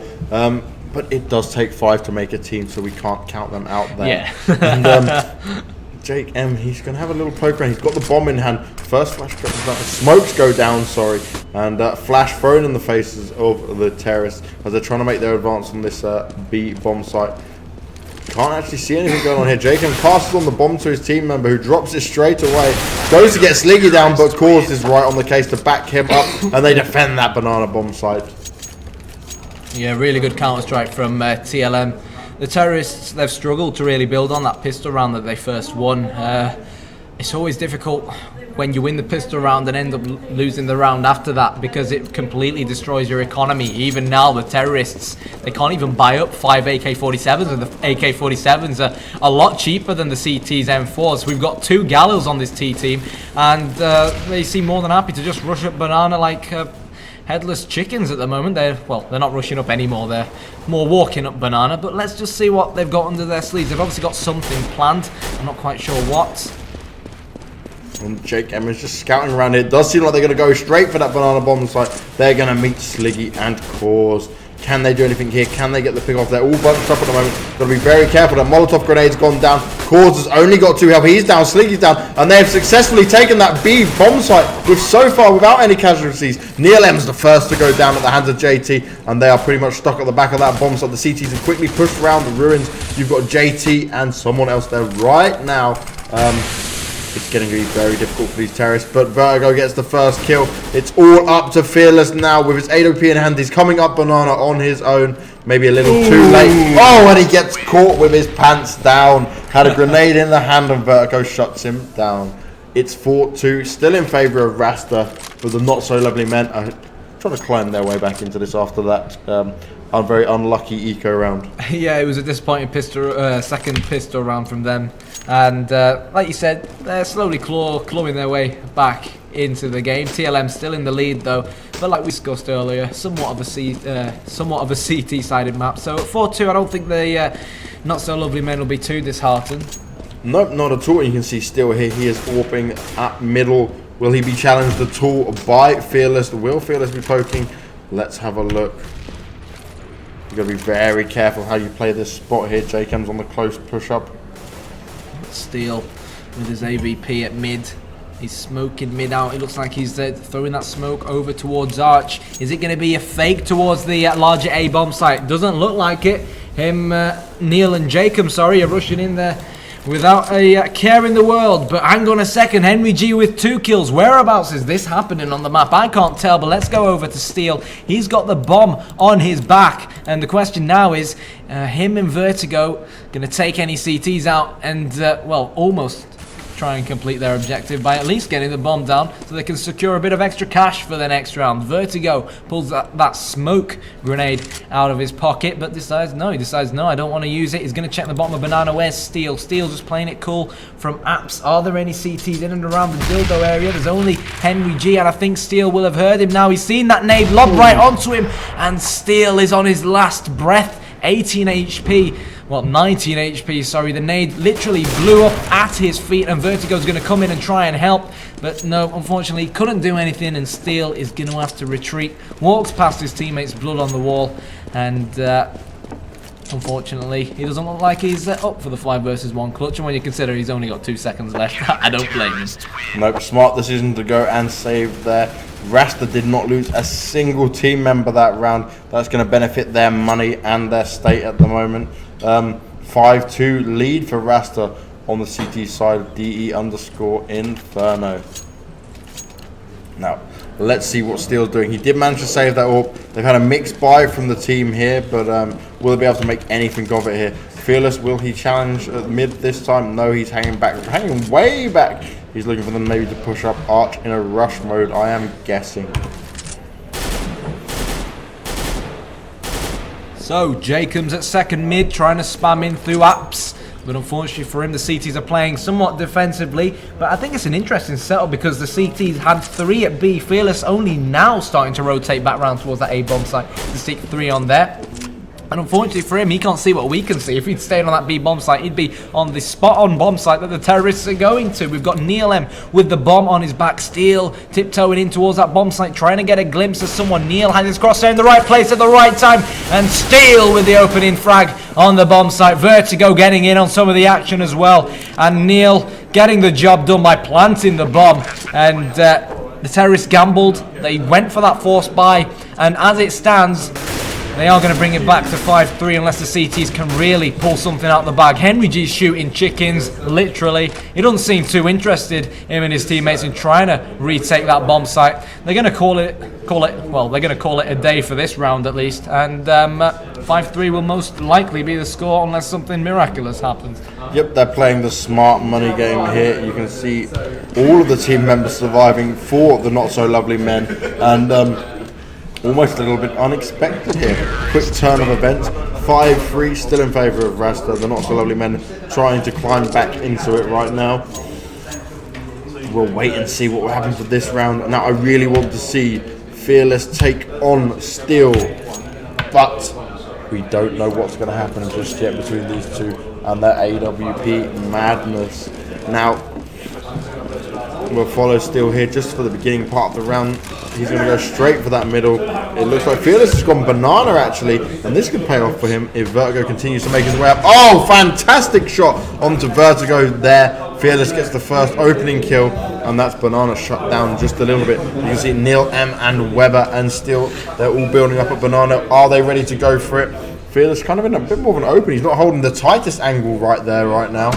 But it does take 5 to make a team, so we can't count them out there. Yeah. And Jake M, he's going to have a little poke around. He's got the bomb in hand. First flash, smokes go down, sorry. And flash thrown in the faces of the terrorists as they're trying to make their advance on this B bomb site. Can't actually see anything going on here. Jake M passes on the bomb to his team member, who drops it straight away. Goes to get Sliggy down, but Cause is right on the case to back him up. And they defend that banana bomb site. Yeah, really good counter-strike from TLM. The terrorists, they've struggled to really build on that pistol round that they first won. It's always difficult when you win the pistol round and end up losing the round after that, because it completely destroys your economy. Even now, the terrorists, they can't even buy up 5 AK-47s, and the AK-47s are a lot cheaper than the CT's M4s. We've got 2 Gallows on this T team, and they seem more than happy to just rush up banana like headless chickens at the moment. They're not rushing up anymore, they're more walking up banana, but let's just see what they've got under their sleeves. They've obviously got something planned, I'm not quite sure what. And Jake M is just scouting around here. It does seem like they're going to go straight for that banana bomb site. They're going to meet Sliggy and Cause. Can they do anything here? Can they get the pick off? They're all bunched up at the moment. Got to be very careful. That Molotov grenade's gone down. Cause has only got 2 health. He's down. Sliggy's down. And they have successfully taken that B bomb site with so far without any casualties. Neil M's the first to go down at the hands of JT. And they are pretty much stuck at the back of that bomb site. The CTs have quickly pushed around the ruins. You've got JT and someone else there right now. It's getting to be very difficult for these terrorists, but Vertigo gets the first kill. It's all up to Fearless now with his AWP in hand. He's coming up banana on his own. Maybe a little too late. Oh, and he gets caught with his pants down. Had a grenade in the hand and Vertigo shuts him down. It's 4-2, still in favour of Rasta, but the not so lovely men are trying to climb their way back into this after that very unlucky eco round. Yeah, it was a disappointing second pistol round from them. And like you said, they're slowly clawing their way back into the game. TLM still in the lead though, but like we discussed earlier, somewhat of a CT-sided map. So at 4-2, I don't think the not so lovely men will be too disheartened. Nope, not at all. You can see still here, he is warping at middle. Will he be challenged at all by Fearless? Will Fearless be poking? Let's have a look. You've got to be very careful how you play this spot here. Jacob's on the close push-up. Steel with his AVP at mid. He's smoking mid out. It looks like he's throwing that smoke over towards Arch. Is it going to be a fake towards the larger A bomb site? Doesn't look like it. Neil and Jacob, sorry, are rushing in there without a care in the world. But hang on a second, Henry G with 2 kills. Whereabouts is this happening on the map? I can't tell, but let's go over to Steel. He's got the bomb on his back. And the question now is, him and Vertigo going to take any CTs out and, almost try and complete their objective by at least getting the bomb down so they can secure a bit of extra cash for the next round. Vertigo pulls that smoke grenade out of his pocket, but decides no, I don't want to use it. He's going to check the bottom of banana. Where's Steel? Steel just playing it cool from apps. Are there any CTs in and around the dildo area? There's only Henry G, and I think Steel will have heard him now. He's seen that nade lob right onto him, and Steel is on his last breath. 18 HP. Well, 19 HP, sorry. The nade literally blew up at his feet, and Vertigo's going to come in and try and help. But no, unfortunately, couldn't do anything, and Steel is going to have to retreat. Walks past his teammates, blood on the wall, and unfortunately, he doesn't look like he's up for the 5 versus 1 clutch. And when you consider he's only got 2 seconds left, I don't blame him. Nope, smart decision to go and save there. Rasta did not lose a single team member that round. That's going to benefit their money and their state at the moment. 5-2 lead for Rasta on the CT side of DE_Inferno. Now, let's see what Steel's doing. He did manage to save that up. They've had a mixed buy from the team here, but will they be able to make anything of it here? Fearless, will he challenge at mid this time? No, he's hanging way back. He's looking for them maybe to push up Arch in a rush mode, I am guessing. So, Jacobs at second mid, trying to spam in through apps. But unfortunately for him, the CTs are playing somewhat defensively. But I think it's an interesting setup because the CTs had 3 at B. Fearless only now starting to rotate back round towards that A bomb site to stick 3 on there. And unfortunately for him, he can't see what we can see. If he'd stayed on that B bomb site, he'd be on the spot-on bomb site that the terrorists are going to. We've got TLM with the bomb on his back. Steel tiptoeing in towards that bomb site, trying to get a glimpse of someone. Neil has his crosshair in the right place at the right time. And Steel with the opening frag on the bomb site. Vertigo getting in on some of the action as well. And Neil getting the job done by planting the bomb. And the terrorists gambled. They went for that force buy. And as it stands, they are going to bring it back to 5-3 unless the CTs can really pull something out the bag. Henry G's shooting chickens, literally. He doesn't seem too interested, him and his teammates, in trying to retake that bomb site. They're going to call it a day for this round at least. And 5-3 will most likely be the score unless something miraculous happens. Yep, they're playing the smart money game here. You can see all of the team members surviving for the not so lovely men. And almost a little bit unexpected here. Quick turn of events. 5-3 still in favour of Rasta. The not so lovely men trying to climb back into it right now. We'll wait and see what happens with this round. Now I really want to see Fearless take on Steel, but we don't know what's going to happen just yet between these two and their AWP madness. Now we'll follow Steel here just for the beginning part of the round. He's going to go straight for that middle. It looks like Fearless has gone banana actually, and this could pay off for him if Vertigo continues to make his way up. Oh, fantastic shot onto Vertigo there. Fearless gets the first opening kill, and that's banana shut down just a little bit. You can see Neil, M, and Weber and Steel, they're all building up at banana. Are they ready to go for it? Fearless kind of in a bit more of an open. He's not holding the tightest angle right there right now.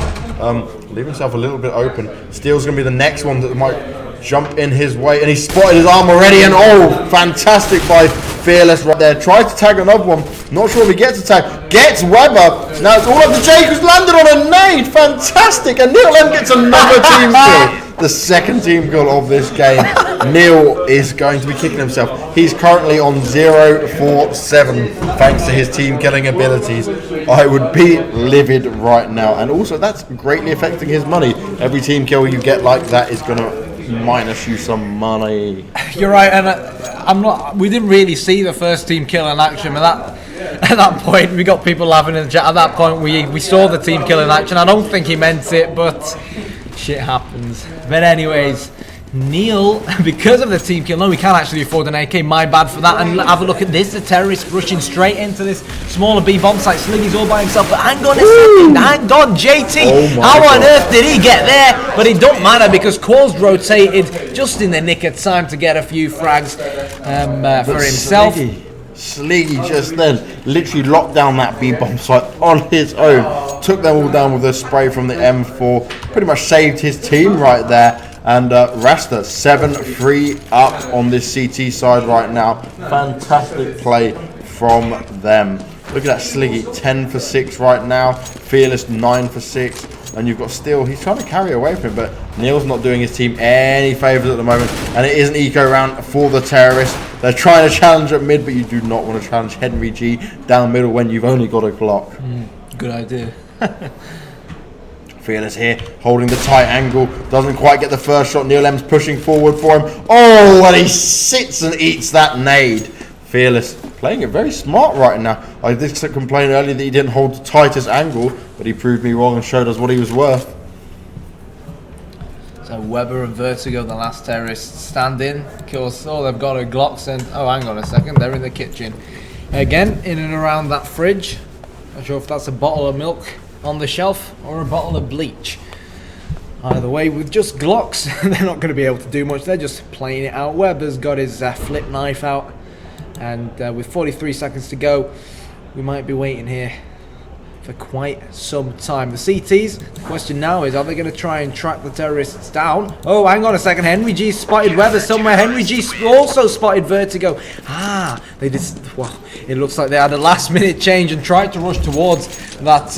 Leave himself a little bit open. Steel's going to be the next one that might jump in his way, and he spotted his arm already, and oh, fantastic by Fearless right there. Tried to tag another one, not sure if he gets a tag. Gets Weber. Now it's all up to Jake, who's landed on a nade. Fantastic, and Neil M gets another team kill. The second team kill of this game. Neil is going to be kicking himself. He's currently on 0-4-7 thanks to his team killing abilities. I would be livid right now, and also that's greatly affecting his money. Every team kill you get like that is going to minus you some money. You're right, and we didn't really see the first team kill in action, but at that point we got people laughing in the chat. At that point we saw the team kill in action. I don't think he meant it, but shit happens. But anyways, Neil, because of the team kill, no, we can't actually afford an AK, my bad for that. And have a look at this, the terrorists rushing straight into this smaller B bomb site. Sliggy's all by himself, but hang on a second, hang on, JT, how on earth did he get there? But it don't matter because Qualls rotated just in the nick of time to get a few frags for himself. Sliggy just then literally locked down that B bomb site on his own, took them all down with a spray from the M4, pretty much saved his team right there. And Rasta 7-3 up on this CT side right now. Fantastic play from them. Look at that Sliggy, 10 for 6 right now. Fearless 9 for 6. And you've got Steel, he's trying to carry away from him, but Neil's not doing his team any favours at the moment. And it is an eco round for the terrorists. They're trying to challenge at mid, but you do not want to challenge Henry G down middle when you've only got a Glock. Good idea. Fearless here, holding the tight angle, doesn't quite get the first shot. Neil M's pushing forward for him. Oh, and he sits and eats that nade. Fearless playing it very smart right now. I did complain earlier that he didn't hold the tightest angle, but he proved me wrong and showed us what he was worth. So Weber and Vertigo, the last terrorists, stand in. Of course, they've got a Glocks, and oh, hang on a second, they're in the kitchen. Again, in and around that fridge. Not sure if that's a bottle of milk on the shelf or a bottle of bleach. Either way, with just Glocks, they're not going to be able to do much. They're just playing it out. Weber's got his flip knife out, and with 43 seconds to go, we might be waiting here for quite some time. The CTs, the question now is, are they going to try and track the terrorists down? Oh, hang on a second, Henry G spotted Weber somewhere. Henry G also spotted Vertigo. They just, well, it looks like they had a last minute change and tried to rush towards that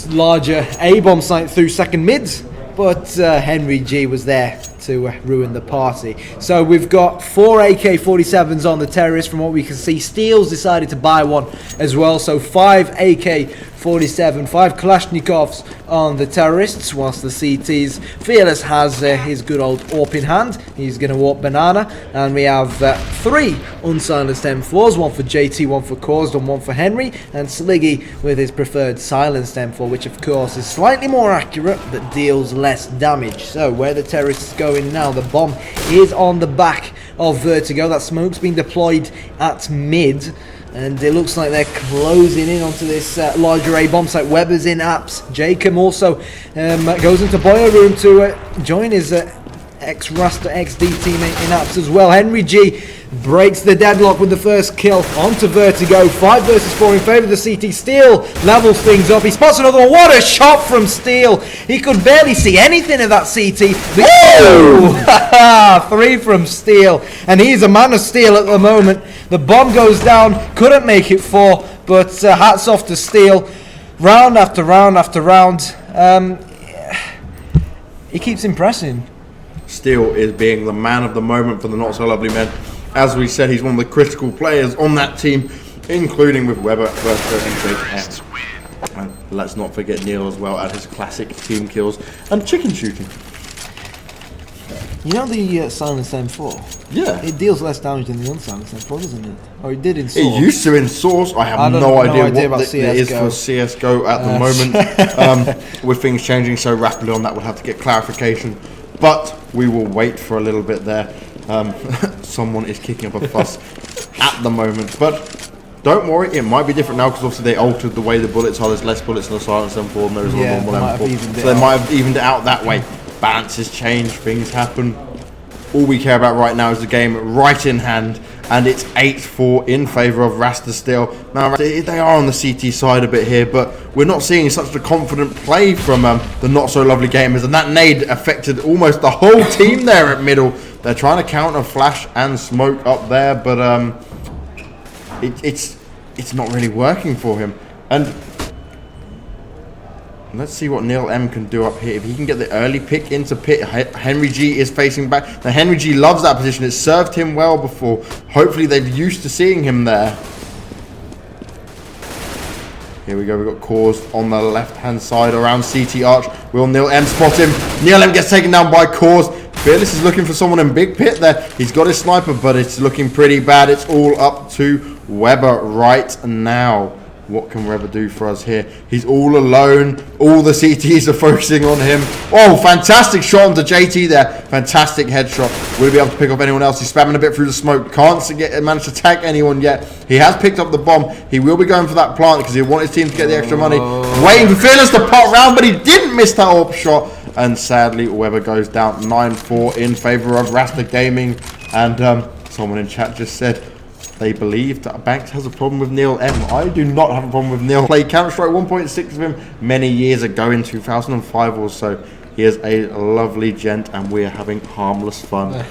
larger A-bomb site through second mids, but Henry G was there to ruin the party. So we've got 4 AK-47s on the terrorists from what we can see. Steele's decided to buy one as well, so 5 AK 47, 5 Kalashnikovs on the terrorists, whilst the CTs. Fearless has his good old AWP in hand. He's going to warp Banana, and we have 3 unsilenced M4s, one for JT, one for Caused, and one for Henry, and Sliggy with his preferred silenced M4, which of course is slightly more accurate but deals less damage. So where the terrorists going now? The bomb is on the back of Vertigo. That smoke's been deployed at mid, and it looks like they're closing in onto this larger A bomb site. Weber's in apps. Jacob also goes into boiler room to join his ex-Rasta XD teammate in apps as well. Henry G breaks the deadlock with the first kill onto Vertigo. 5 versus 4 in favour of the CT. Steel levels things up. He spots another one. What a shot from Steel. He could barely see anything of that CT. Woo! 3 from Steel. And he's a man of steel at the moment. The bomb goes down. Couldn't make it 4. But hats off to Steel. Round after round after round. He keeps impressing. Steel is being the man of the moment for the Not So Lovely Men. As we said, he's one of the critical players on that team, including with Weber, Vertigo, and Jake. And let's not forget Neil as well at his classic team kills and chicken shooting. You know the silenced M4? Yeah. It deals less damage than the unsilenced M4, doesn't it? Or it did in Source. It used to in Source. I have no idea what it is for CSGO at the moment. With things changing so rapidly on that, we'll have to get clarification. But we will wait for a little bit there. Someone is kicking up a fuss at the moment. But don't worry, it might be different now because obviously they altered the way the bullets are. There's less bullets in the silenced M4 and there's a normal M4. So they might have evened it out that way. Balances change, things happen. All we care about right now is the game right in hand. And it's 8-4 in favour of Rasta still. Now, they are on the CT side a bit here, but we're not seeing such a confident play from the Not So Lovely gamers. And that nade affected almost the whole team there at middle. They're trying to counter flash and smoke up there, but it's not really working for him. And let's see what Neil M can do up here. If he can get the early pick into pit, Henry G is facing back. Now Henry G loves that position. It served him well before. Hopefully they've used to seeing him there. Here we go. We've got Caused on the left-hand side around CT Arch. Will Neil M spot him? Neil M gets taken down by Caused. Fearless is looking for someone in big pit there. He's got his sniper, but it's looking pretty bad. It's all up to Weber right now. What can Weber do for us here? He's all alone. All the CTs are focusing on him. Oh, fantastic shot onto JT there. Fantastic headshot. Will he be able to pick up anyone else? He's spamming a bit through the smoke. Can't manage to tag anyone yet. He has picked up the bomb. He will be going for that plant because he wants his team to get the extra money. Waiting for Fearless to pot round, but he didn't miss that AWP shot. And sadly, Weber goes down 9-4 in favour of Rasta Gaming. And someone in chat just said, they believe that Banks has a problem with Neil M. I do not have a problem with Neil. Played Counter-Strike 1.6 with him many years ago in 2005 or so. He is a lovely gent and we're having harmless fun.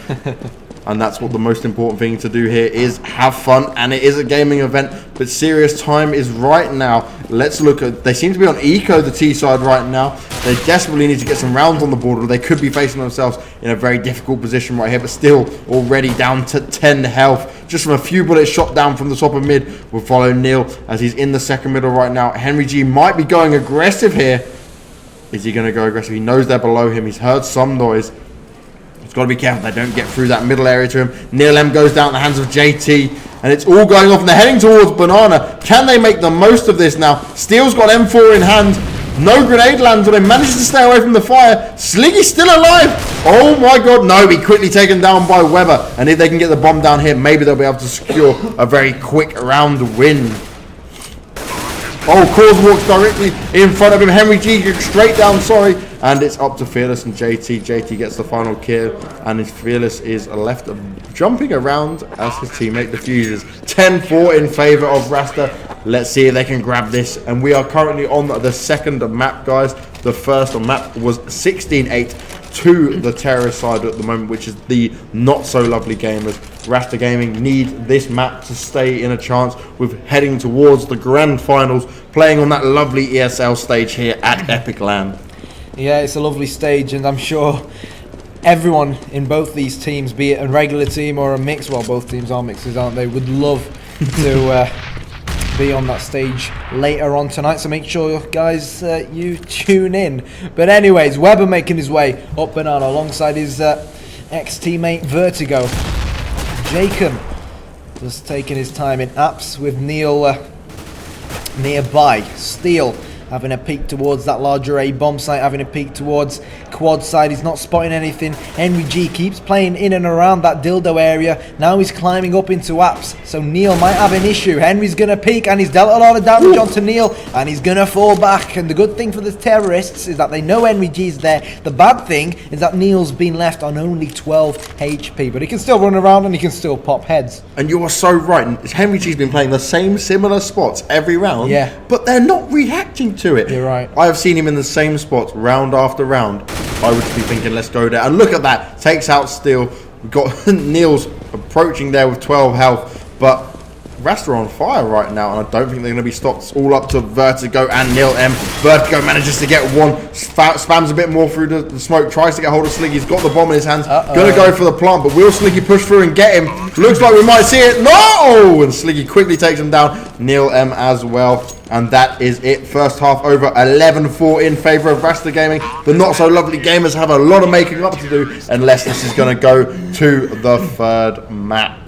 And that's what the most important thing to do here is have fun. And it is a gaming event, but serious time is right now. Let's look at, they seem to be on eco, the T side right now. They desperately need to get some rounds on the board or they could be facing themselves in a very difficult position right here, but still already down to 10 health. Just from a few bullets shot down from the top of mid. We'll follow Neil as he's in the second middle right now. Henry G might be going aggressive here. Is he going to go aggressive? He knows they're below him. He's heard some noise. He's got to be careful they don't get through that middle area to him. Neil M goes down the hands of JT. And it's all going off and they're heading towards Banana. Can they make the most of this now? Steel's got M4 in hand. No grenade lands on him. Manages to stay away from the fire. Sliggy's still alive. Oh my god. No, he quickly taken down by Weber. And if they can get the bomb down here, maybe they'll be able to secure a very quick round win. Oh, Caused walks directly in front of him. Henry G goes straight down, sorry. And it's up to Fearless and JT. JT gets the final kill. And his Fearless is left jumping around as his teammate defuses. 10-4 in favour of Rasta. Let's see if they can grab this. And we are currently on the second map, guys. The first map was 16-8 to the terrorist side at the moment, which is the Not So Lovely gamers. Rasta Gaming need this map to stay in a chance with heading towards the grand finals, playing on that lovely ESL stage here at Epic LAN. Yeah, it's a lovely stage, and I'm sure everyone in both these teams, be it a regular team or a mix, well, both teams are mixes, aren't they, would love to be on that stage later on tonight, so make sure, guys, you tune in. But anyways, Weber making his way up Banana alongside his ex-teammate Vertigo. Jacob just taking his time in apps with Neil nearby. Steele having a peek towards that larger A bomb site, having a peek towards quad side. He's not spotting anything. Henry G keeps playing in and around that dildo area. Now he's climbing up into apps, so Neil might have an issue. Henry's gonna peek, and he's dealt a lot of damage onto Neil, and he's gonna fall back. And the good thing for the terrorists is that they know Henry G's there. The bad thing is that Neil's been left on only 12 HP, but he can still run around and he can still pop heads. And you are so right. Henry G's been playing the same similar spots every round, but they're not reacting to it. You're right. I have seen him in the same spots round after round. I would be thinking, let's go there. And look at that. Takes out Steele. We've got Neil's approaching there with 12 health. But Rasta are on fire right now, and I don't think they're going to be stopped. It's all up to Vertigo and Neil M. Vertigo manages to get one. Spams a bit more through the smoke. Tries to get hold of Sliggy. He's got the bomb in his hands. Going to go for the plant, but will Sliggy push through and get him? Looks like we might see it. No! And Sliggy quickly takes him down. Neil M as well. And that is it. First half over, 11-4 in favour of Rasta Gaming. The not-so-lovely gamers have a lot of making up to do, unless this is going to go to the third map.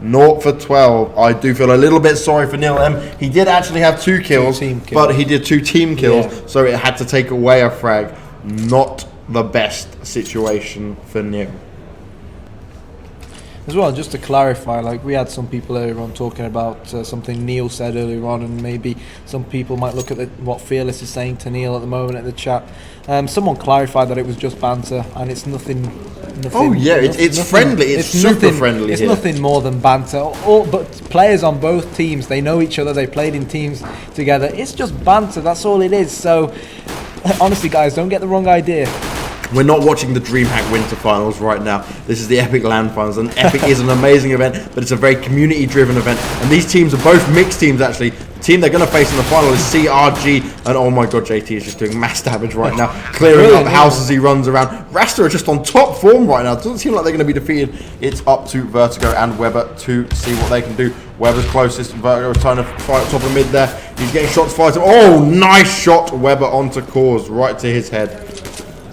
0 for 12. I do feel a little bit sorry for Neil M. He did actually have 2 kills, but he did 2 team kills, so it had to take away a frag. Not the best situation for Neil. As well, just to clarify, like we had some people earlier on talking about something Neil said earlier on, and maybe some people might look at what Fearless is saying to Neil at the moment at the chat. Someone clarified that it was just banter, and it's nothing. Oh yeah, it's friendly. It's super friendly. It's nothing more than banter. But players on both teams, they know each other. They played in teams together. It's just banter. That's all it is. So honestly, guys, don't get the wrong idea. We're not watching the DreamHack Winter Finals right now. This is the Epic LAN Finals, and Epic is an amazing event, but it's a very community-driven event. And these teams are both mixed teams, actually. The team they're going to face in the final is CRG, and oh my god, JT is just doing mass damage right now, clearing up houses as he runs around. Rasta are just on top form right now. It doesn't seem like they're going to be defeated. It's up to Vertigo and Weber to see what they can do. Weber's closest. Vertigo is trying to fight top of mid there. He's getting shots fighting. Oh, nice shot, Weber onto Cause, right to his head.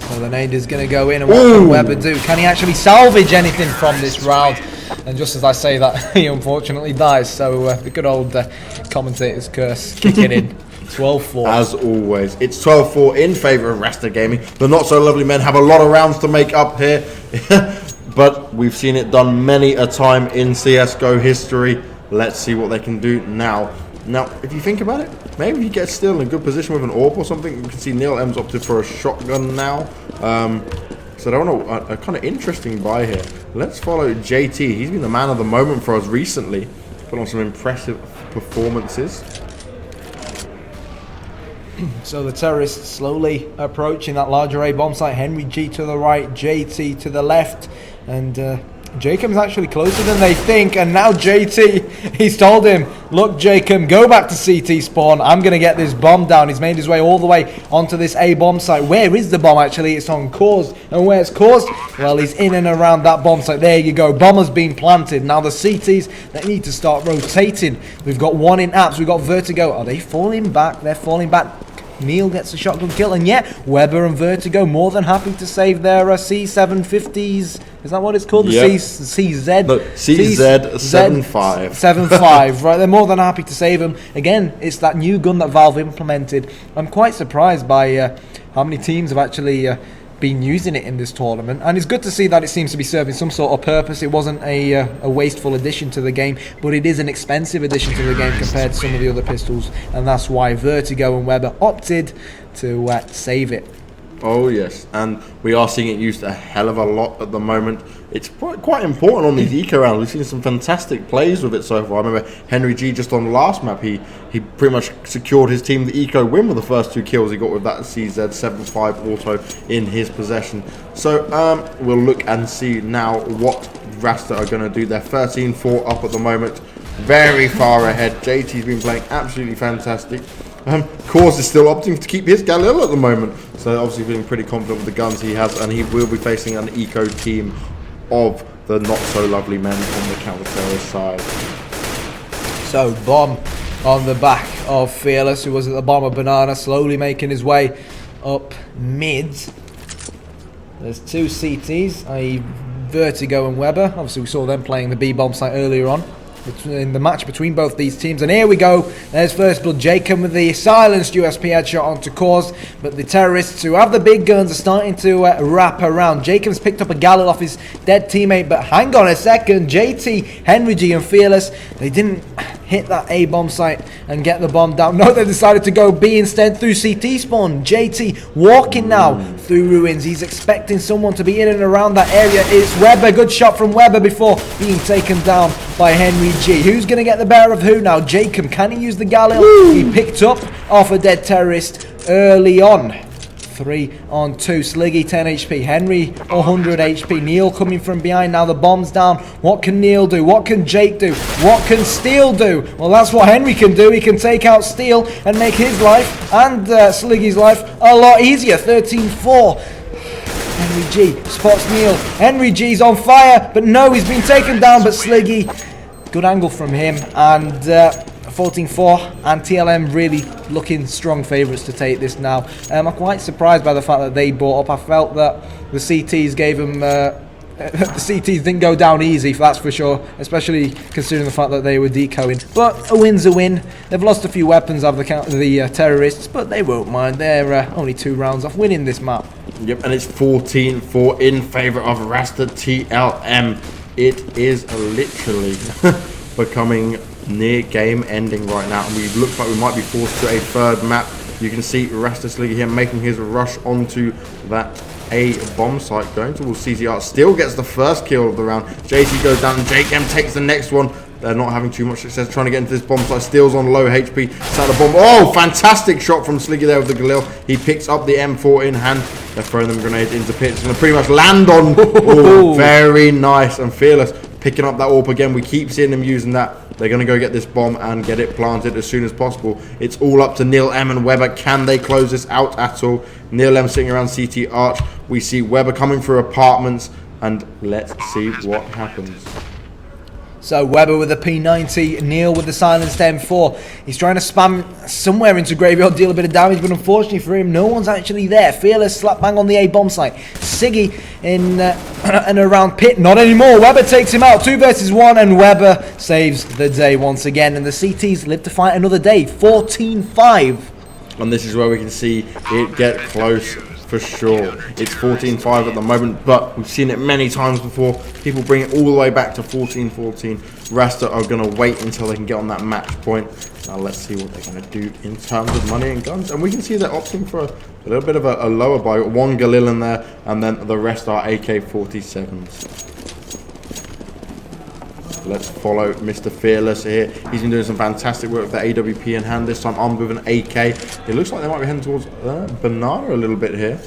So the nade is going to go in, and what can Weber do? Can he actually salvage anything from this round? And just as I say that, he unfortunately dies. So the good old commentator's curse kicking in. 12-4. As always, it's 12-4 in favour of Rasta Gaming. The not-so-lovely men have a lot of rounds to make up here. But we've seen it done many a time in CSGO history. Let's see what they can do now. Now, if you think about it, maybe he gets still in a good position with an AWP or something. You can see Neil M's opted for a shotgun now. So I don't know, a kind of interesting buy here. Let's follow JT. He's been the man of the moment for us recently. Put on some impressive performances. So the terrorists slowly approaching that larger A bomb site. Henry G to the right, JT to the left, and Jacob's actually closer than they think, and now JT, he's told him, look Jacob, go back to CT spawn, I'm going to get this bomb down. He's made his way all the way onto this A bomb site. Where is the bomb actually? It's on Cause, and where's Cause? Well, he's in and around that bomb site. There you go, bomb has been planted. Now the CTs, they need to start rotating. We've got one in apps, we've got Vertigo. Are they falling back? They're falling back. Neil gets a shotgun kill, and yet Weber and Vertigo more than happy to save their C750s. Is that what it's called? Yep. The CZ? No, CZ75. 75, right? They're more than happy to save them. Again, it's that new gun that Valve implemented. I'm quite surprised by how many teams have actually been using it in this tournament, and it's good to see that it seems to be serving some sort of purpose. It wasn't a wasteful addition to the game, but it is an expensive addition to the game compared to some of the other pistols, and that's why Vertigo and Weber opted to save it. Oh yes, and we are seeing it used a hell of a lot at the moment. It's quite important on these eco rounds. We've seen some fantastic plays with it so far. I remember Henry G just on the last map, he pretty much secured his team the eco win with the first 2 kills he got with that CZ75 auto in his possession. So we'll look and see now what Rasta are going to do. They're 13-4 up at the moment, very far ahead. JT's been playing absolutely fantastic. Cause is still opting to keep his Galil at the moment, so obviously feeling pretty confident with the guns he has, and he will be facing an eco team of the not so lovely men on the counter-terrorist side. So bomb on the back of Fearless, who was at the bottom of Banana, slowly making his way up mid. There's two CTs, i.e. Vertigo and Weber. Obviously we saw them playing the B-bomb site earlier on in the match between both these teams. And here we go. There's first blood. Jacob with the silenced USP headshot onto Cause. But the terrorists who have the big guns are starting to wrap around. Jacob's picked up a Galil off his dead teammate. But hang on a second. JT, Henry G and Fearless, they didn't hit that A bomb site and get the bomb down. No, they decided to go B instead through CT spawn. JT walking now through ruins. He's expecting someone to be in and around that area. It's Weber. Good shot from Weber before being taken down by Henry G. Who's going to get the better of who now? Jacob. Can he use the Galil? He picked up off a dead terrorist early on. 3 on 2. Sliggy 10 HP. Henry 100 HP. Neil coming from behind. Now the bomb's down. What can Neil do? What can Jake do? What can Steel do? Well, that's what Henry can do. He can take out Steel and make his life and Sliggy's life a lot easier. 13-4. Henry G spots Neil. Henry G's on fire, but no, he's been taken down. But Sliggy, good angle from him, and 14-4, and TLM really looking strong favourites to take this now. I'm quite surprised by the fact that they bought up. I felt that the CTs gave them the CTs didn't go down easy, that's for sure, especially considering the fact that they were decoying. But a win's a win. They've lost a few weapons of the terrorists, but they won't mind. They're only 2 rounds off winning this map. Yep, and it's 14-4 in favour of Rasta TLM. It is literally becoming near game ending right now, and we look like we might be forced to a third map. You can see Rasta Sliggy here making his rush onto that A bomb site, going towards CTR. Still gets the first kill of the round. JT goes down and Jake M takes the next one. They're not having too much success trying to get into this bomb site. Steel's on low HP. Set a bomb. Oh, fantastic shot from Sliggy there with the Galil. He picks up the M4 in hand. They're throwing them grenades into pits. It's going to pretty much land on. Oh, very nice. And Fearless picking up that AWP again. We keep seeing them using that. They're going to go get this bomb and get it planted as soon as possible. It's all up to Neil M and Weber. Can they close this out at all? Neil M sitting around CT Arch. We see Weber coming through apartments. And let's see what happens. So Weber with the P90, Neil with the silenced M4. He's trying to spam somewhere into Graveyard, deal a bit of damage, but unfortunately for him, no one's actually there. Fearless slap bang on the A bomb site. Siggy in and around pit, not anymore. Weber takes him out, 2 versus 1, and Weber saves the day once again. And the CTs live to fight another day, 14-5. And this is where we can see it get close. For sure. It's 14-5 at the moment, but we've seen it many times before. People bring it all the way back to 14-14. Rasta are going to wait until they can get on that match point. Now let's see what they're going to do in terms of money and guns. And we can see they're opting for a little bit of a lower buy. 1 Galil in there, and then the rest are AK-47s. Let's follow Mr. Fearless here. He's been doing some fantastic work with the AWP in hand, this time armed with an AK. It looks like they might be heading towards Banana a little bit here.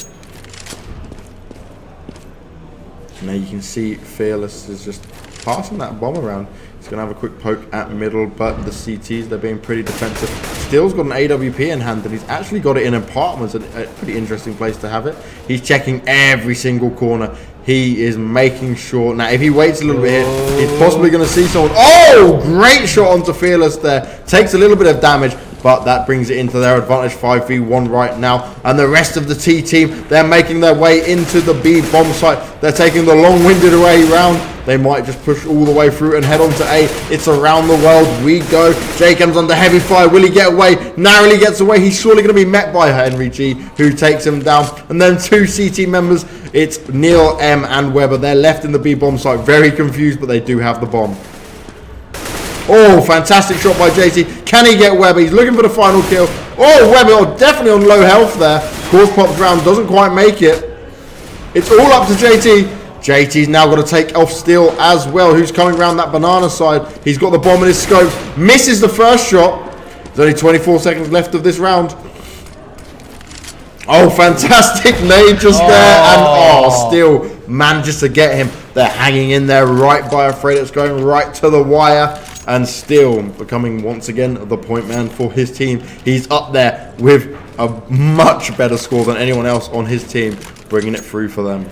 Now you can see Fearless is just passing that bomb around. He's going to have a quick poke at middle, but the CTs, they're being pretty defensive. Steel's got an AWP in hand, and he's actually got it in apartments, a pretty interesting place to have it. He's checking every single corner. He is making sure. Now, if he waits a little bit here, he's possibly going to see someone. Oh, great shot onto Fearless there. Takes a little bit of damage, but that brings it into their advantage. 5v1 right now. And the rest of the T team, they're making their way into the B bomb site. They're taking the long-winded way round. They might just push all the way through and head on to A. It's around the world we go. Jacob's under heavy fire. Will he get away? Narrowly gets away. He's surely going to be met by Henry G, who takes him down. And then 2 CT members. It's Neil M and Weber. They're left in the B bomb site. Very confused, but they do have the bomb. Oh, fantastic shot by JT. Can he get Weber? He's looking for the final kill. Oh, Weber definitely on low health there. Course pops round. Doesn't quite make it. It's all up to JT. JT's now got to take off Steel as well, who's coming around that Banana side. He's got the bomb in his scope. Misses the first shot. There's only 24 seconds left of this round. Oh, fantastic nade just there. And Steel manages to get him. They're hanging in there right by a freight that's going right to the wire. And Steel becoming once again the point man for his team. He's up there with a much better score than anyone else on his team, bringing it through for them.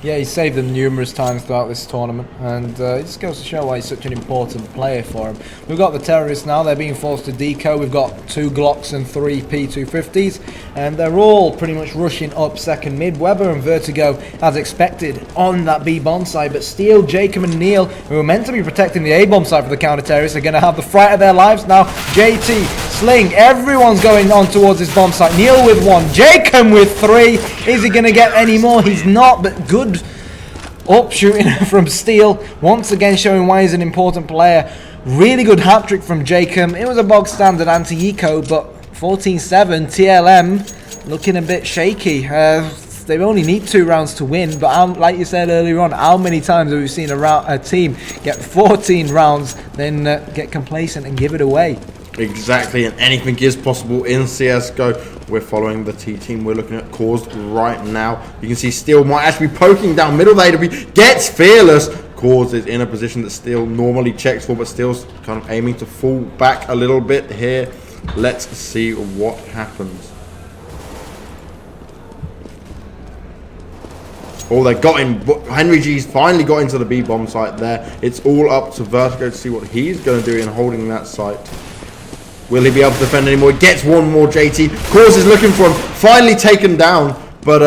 Yeah, he's saved them numerous times throughout this tournament, and it just goes to show why he's such an important player for him. We've got the terrorists now, they're being forced to deco. We've got 2 Glocks and 3 P250s, and they're all pretty much rushing up second mid. Weber and Vertigo, as expected, on that B-bomb side, but Steel, Jacob and Neil, who are meant to be protecting the A-bomb side for the counter-terrorists, are going to have the fright of their lives. Now, JT, Sling, everyone's going on towards this bomb site. Neil with 1, Jacob with 3. Is he going to get any more? He's not, but good up shooting from Steel, once again showing why he's an important player. Really good hat-trick from Jacob. It was a bog standard anti-eco, but 14-7 TLM looking a bit shaky. They only need 2 rounds to win, but like you said earlier on, how many times have we seen a team get 14 rounds, then get complacent and give it away? Exactly, and anything is possible in CSGO. We're following the T team. We're looking at cores right now. You can see Steel might actually be poking down middle of AW. Gets Fearless. Cores is in a position that Steel normally checks for, but Steel's kind of aiming to fall back a little bit here. Let's see what happens. Oh, they got him. Henry G's finally got into the B-bomb site there. It's all up to Vertigo to see what he's going to do in holding that site. Will he be able to defend anymore? He gets one more, JT. Cores is looking for him. Finally taken down, but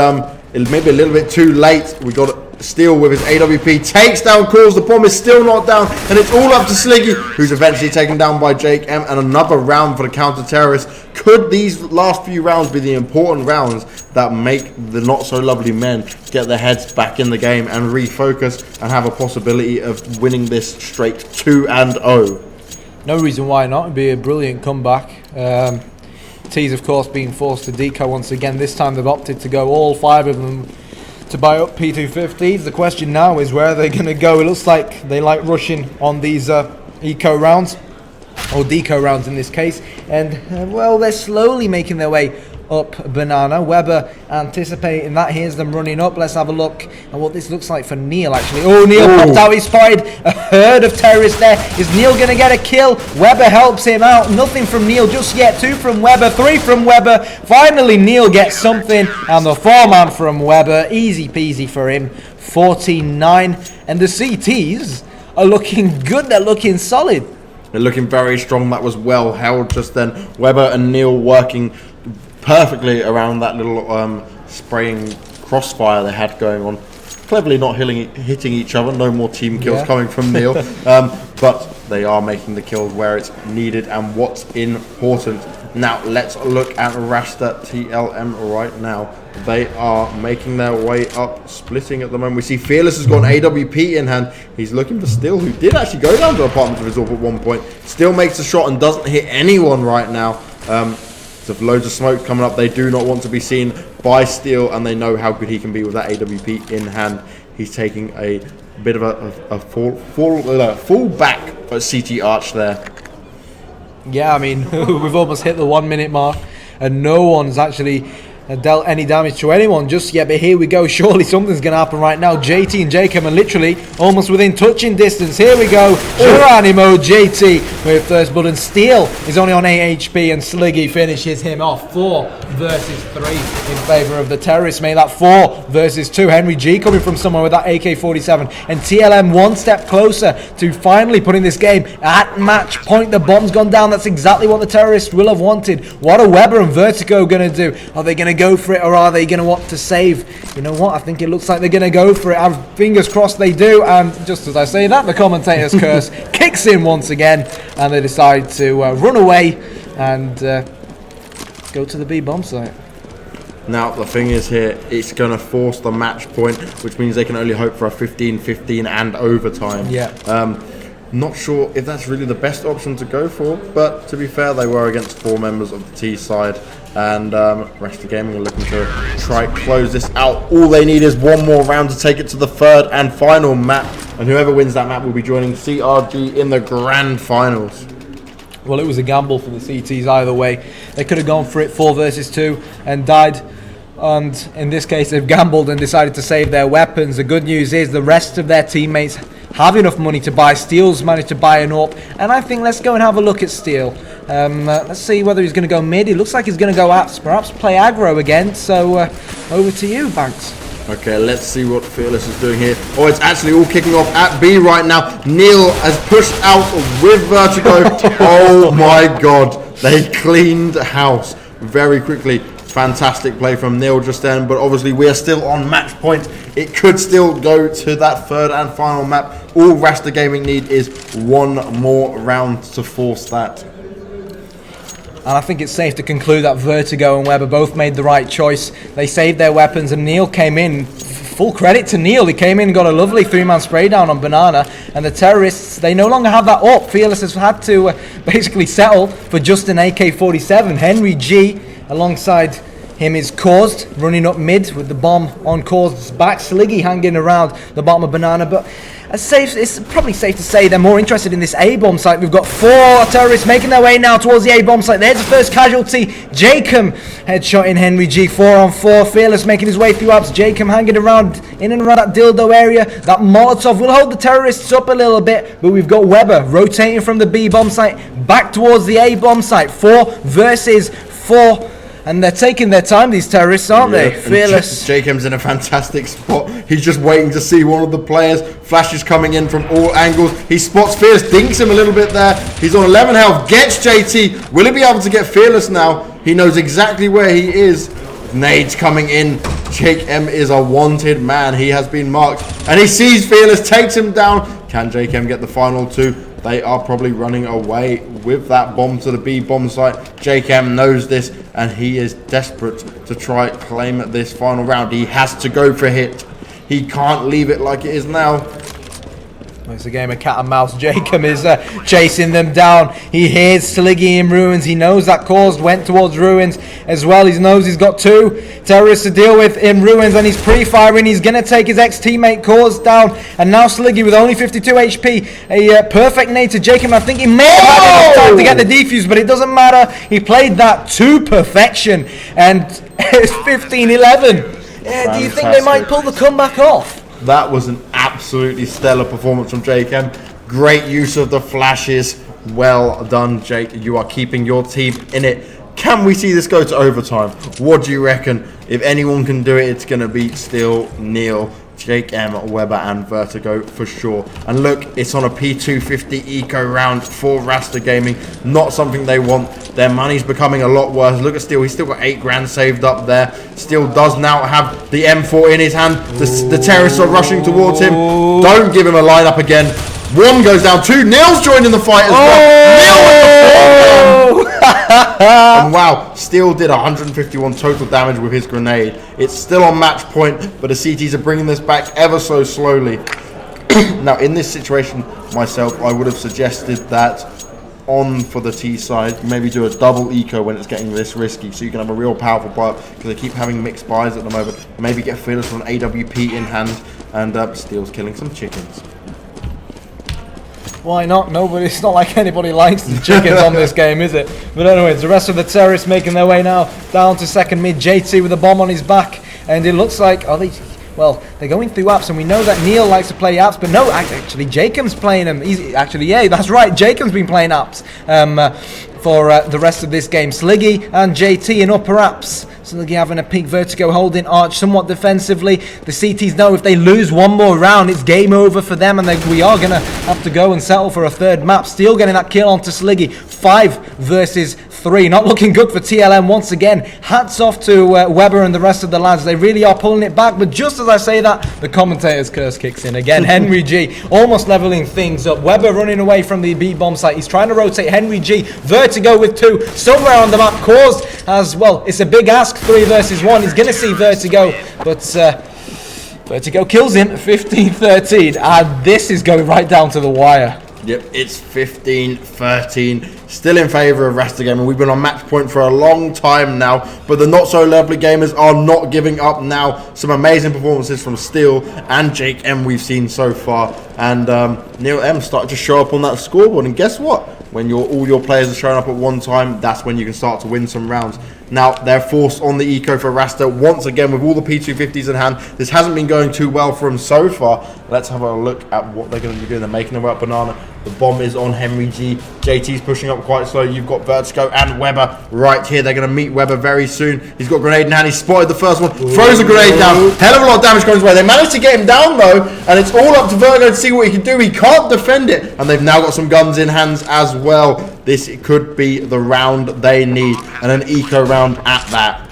it may be a little bit too late. We got Steel with his AWP. Takes down Cores. The bomb is still not down, and it's all up to Sliggy, who's eventually taken down by Jake M. And another round for the counter-terrorists. Could these last few rounds be the important rounds that make the not-so-lovely men get their heads back in the game and refocus and have a possibility of winning this straight 2-0? No reason why not. It'd be a brilliant comeback. T's, of course, being forced to deco once again. This time they've opted to go, all 5 of them, to buy up P250s. The question now is where are they going to go? It looks like they like rushing on these eco rounds, or deco rounds in this case. And, well, they're slowly making their way up Banana. Weber anticipating that. Here's them running up. Let's have a look at what this looks like for Neil, actually. Oh, Neil popped out. He spotted a herd of terrorists there. Is Neil going to get a kill? Weber helps him out. Nothing from Neil just yet. 2 from Weber, 3 from Weber. Finally, Neil gets something, and the 4-man from Weber. Easy peasy for him. 14-9. And the CTs are looking good. They're looking solid. They're looking very strong. That was well held just then. Weber and Neil working perfectly around that little spraying crossfire they had going on. Cleverly not hitting each other. No more team kills coming from Neil. But they are making the kills where it's needed and what's important. Now let's look at Rasta TLM right now. They are making their way up, splitting at the moment. We see Fearless has got an AWP in hand. He's looking for Steel, who did actually go down to Apartment of Resort at one point. Still makes a shot and doesn't hit anyone right now. So loads of smoke coming up. They do not want to be seen by Steel, and they know how good he can be with that AWP in hand. He's taking a bit of a full back CT arch there. Yeah, I mean, we've almost hit the 1 minute mark, and no one's actually dealt any damage to anyone just yet, but here we go. Surely something's going to happen right now. JT and Jacob are literally almost within touching distance. Here we go. Geronimo JT with first blood, and Steel is only on 8 HP, and Sliggy finishes him off. 4 versus 3 in favour of the terrorists. Made that 4 versus 2. Henry G coming from somewhere with that AK-47, and TLM 1 step closer to finally putting this game at match point. The bomb's gone down. That's exactly what the terrorists will have wanted. What are Weber and Vertigo going to do? Are they going to go for it, or are they going to want to save? You know what? I think it looks like they're going to go for it. I have fingers crossed they do. And just as I say that, the commentator's curse kicks in once again, and they decide to run away and go to the B bomb site. Now the thing is here, it's going to force the match point, which means they can only hope for a 15-15 and overtime. Yeah. Not sure if that's really the best option to go for, but to be fair, they were against 4 members of the T side, and Rasta Gaming are looking to try close this out. All they need is 1 more round to take it to the 3rd and final map, and whoever wins that map will be joining CRG in the grand finals. Well, it was a gamble for the CTs either way. They could have gone for it 4 versus 2 and died. And in this case, they've gambled and decided to save their weapons. The good news is the rest of their teammates have enough money to buy. Steel's managed to buy an AWP, and I think let's go and have a look at Steel. Let's see whether he's going to go mid. It looks like he's going to go apps, perhaps play aggro again. So over to you, Banks. Okay, let's see what Fearless is doing here. Oh, it's actually all kicking off at B right now. Neil has pushed out with Vertigo. Oh my god. They cleaned house very quickly. Fantastic play from Neil just then, but obviously we are still on match point. It could still go to that third and final map. All Rasta Gaming need is one more round to force that. And I think it's safe to conclude that Vertigo and Weber both made the right choice. They saved their weapons, and Neil came in. Full credit to Neil. He came in and got a lovely 3-man spray down on Banana. And the terrorists, they no longer have that up. Fearless has had to basically settle for just an AK-47. Henry G, alongside him, is Caused, running up mid with the bomb on Caused's back. Sliggy hanging around the bottom of Banana. But it's probably safe to say they're more interested in this A-bomb site. We've got 4 terrorists making their way now towards the A-bomb site. There's the first casualty. Jacob headshot in Henry G. 4-on-4. Fearless making his way through apps. Jacob hanging around in and around that dildo area. That Molotov will hold the terrorists up a little bit. But we've got Weber rotating from the B-bomb site back towards the A-bomb site. 4 versus 4. And they're taking their time, these terrorists, aren't they? Fearless. Jacob's in a fantastic spot. He's just waiting to see one of the players. Flashes coming in from all angles. He spots Fearless, dinks him a little bit there. He's on 11 health, gets JT. Will he be able to get Fearless now? He knows exactly where he is. Nades coming in. Jake M is a wanted man. He has been marked. And he sees Fearless, takes him down. Can Jake M get the final 2? They are probably running away with that bomb to the B bomb site. Jake M knows this, and he is desperate to try claim this final round. He has to go for hit. He can't leave it like it is now. It's a game of cat and mouse. Jacob is chasing them down. He hears Sliggy in Ruins. He knows that Caused went towards Ruins as well. He knows he's got 2 terrorists to deal with in Ruins, and he's pre-firing. He's going to take his ex-teammate Caused down. And now Sliggy with only 52 HP. A perfect nade to Jacob. I think he may have had enough time to get the defuse, but it doesn't matter. He played that to perfection. And it's 15-11. Do you think they might pull the comeback off? That was an absolutely stellar performance from Jake M. Great use of the flashes. Well done, Jake. You are keeping your team in it. Can we see this go to overtime? What do you reckon? If anyone can do it, it's going to be still Neil, Jake M, Weber, and Vertigo for sure. And look, it's on a P250 eco round for Rasta Gaming. Not something they want. Their money's becoming a lot worse. Look at Steel. He's still got 8 grand saved up there. Steel does now have the M4 in his hand. The terrorists are rushing towards him. Don't give him a lineup again. 1 goes down. 2. Neil's joining the fight as well. Neil with the 4 and wow, Steel did 151 total damage with his grenade. It's still on match point, but the CTs are bringing this back ever so slowly. Now, in this situation, myself, I would have suggested that on for the T side, maybe do a double eco when it's getting this risky, so you can have a real powerful buy because they keep having mixed buys at the moment. Maybe get Fearless on AWP in hand, and Steel's killing some chickens. Why not? Nobody. It's not like anybody likes the chickens on this game, is it? But anyways, the rest of the terrorists making their way now down to second mid. JT with a bomb on his back, and it looks like well, they're going through apps, and we know that Neil likes to play apps, but no, actually, Jacob's playing them. Yeah, that's right, Jacob's been playing apps for the rest of this game. Sliggy and JT in upper apps. Sliggy having a peak, Vertigo holding Arch somewhat defensively. The CTs know if they lose one more round, it's game over for them, and we are going to have to go and settle for a third map. Still getting that kill onto Sliggy. 5 versus 3. Not looking good for TLM once again. Hats off to Weber and the rest of the lads. They really are pulling it back, but just as I say that, the commentator's curse kicks in again. Henry G almost leveling things up. Weber running away from the B-bomb site. He's trying to rotate Henry G. Vertigo with 2. Somewhere on the map. Caused as well. It's a big ask. 3 versus 1. He's going to see Vertigo, but Vertigo kills him. 15-13. And this is going right down to the wire. Yep, it's 15-13, still in favour of Rasta Gaming. We've been on match point for a long time now, but the not so lovely gamers are not giving up now. Some amazing performances from Steel and Jake M we've seen so far, and Neil M started to show up on that scoreboard, and guess what? When all your players are showing up at one time, that's when you can start to win some rounds. Now, they're forced on the eco for Rasta once again with all the P250s in hand. This hasn't been going too well for them so far. Let's have a look at what they're going to be doing. They're making their way up Banana. The bomb is on Henry G. JT's pushing up quite slow. You've got Vertigo and Weber right here. They're going to meet Weber very soon. He's got a grenade in hand. He's spotted the first one. Throws a grenade down. Hell of a lot of damage comes his way. They managed to get him down though, and it's all up to Vertigo to see what he can do. He can't defend it, and they've now got some guns in hands as well. This could be the round they need, and an eco round at that.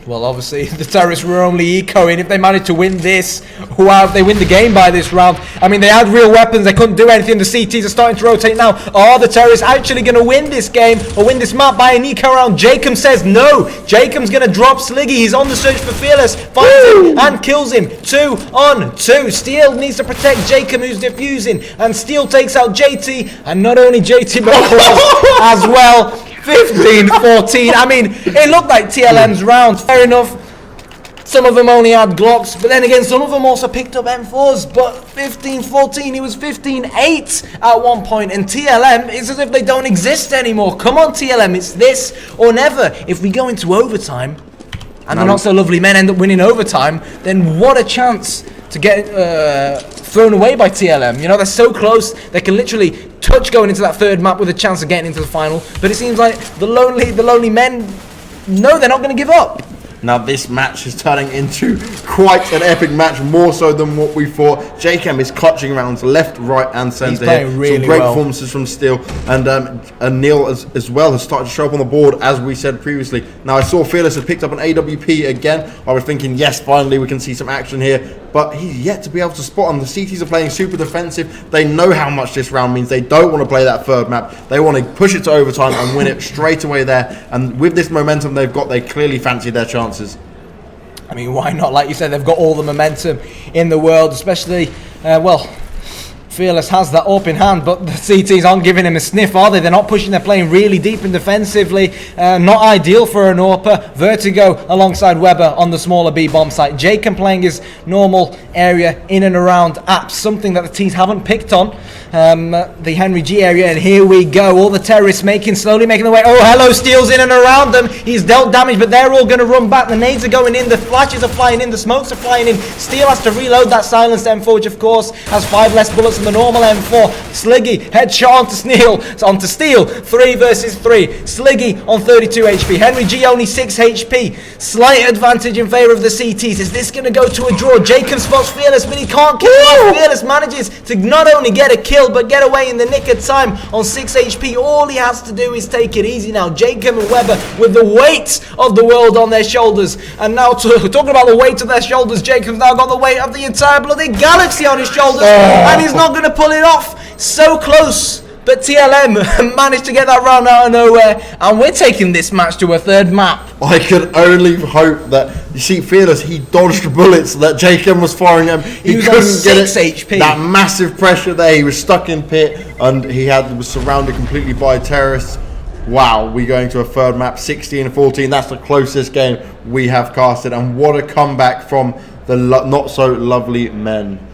Well, obviously, the terrorists were only ecoing. If they managed to win this, wow, if they win the game by this round. I mean, they had real weapons. They couldn't do anything. The CTs are starting to rotate now. Are the terrorists actually going to win this game or win this map by an eco round? Jacob says no. Jacob's going to drop Sliggy. He's on the search for Fearless. Finds him and kills him. 2 on 2. Steel needs to protect Jacob, who's defusing. And Steel takes out JT. And not only JT, but Claus as well. 15-14. I mean, it looked like TLM's round. Fair enough. Some of them only had Glocks, but then again, some of them also picked up M4s. But 15-14, he was 15-8 at one point. And TLM, it's as if they don't exist anymore. Come on, TLM, it's this or never. If we go into overtime, and the not so lovely men end up winning overtime, then what a chance to get thrown away by TLM. You know, they're so close. They can literally touch going into that third map with a chance of getting into the final. But it seems like the lonely men, no, they're not going to give up. Now this match is turning into quite an epic match, more so than what we thought. JChem is clutching rounds left, right and centre. He's playing really some great well. performances from Steel, and Neil as well has started to show up on the board as we said previously. Now I saw Fearless had picked up an AWP again. I was thinking, yes, finally we can see some action here. But he's yet to be able to spot him. The CTs are playing super defensive. They know how much this round means. They don't want to play that third map. They want to push it to overtime and win it straight away there. And with this momentum they've got, they clearly fancy their chances. I mean, why not? Like you said, they've got all the momentum in the world, especially, well, Fearless has that up in hand, but the CTs aren't giving him a sniff, are they? They're not pushing, they're playing really deep and defensively. Not ideal for an AWPer. Vertigo alongside Weber on the smaller B bomb site. Jacob playing his normal area in and around apps, something that the T's haven't picked on. The Henry G area, and here we go. All the terrorists slowly making their way. Oh, hello, Steel's in and around them. He's dealt damage, but they're all going to run back. The nades are going in, the flashes are flying in, the smokes are flying in. Steel has to reload that silenced M4, which of course has 5 less bullets than the normal M4. Sliggy, headshot onto Steel. 3 versus 3. Sliggy on 32 HP. Henry G only 6 HP. Slight advantage in favour of the CTs. Is this going to go to a draw? Jacob spots Fearless, but he can't kill him. Fearless manages to not only get a kill, but get away in the nick of time on 6 HP. All he has to do is take it easy now. Jacob and Weber with the weight of the world on their shoulders. And now talking about the weight of their shoulders, Jacob's now got the weight of the entire bloody galaxy on his shoulders. And he's not going to pull it off. So close. But TLM managed to get that round out of nowhere, and we're taking this match to a third map. I could only hope that, you see, Fearless, he dodged bullets that Jacob was firing at him. He was couldn't on 6 HP. That massive pressure there. He was stuck in pit, and was surrounded completely by terrorists. Wow, we're going to a third map, 16-14. That's the closest game we have casted, and what a comeback from the not so lovely men.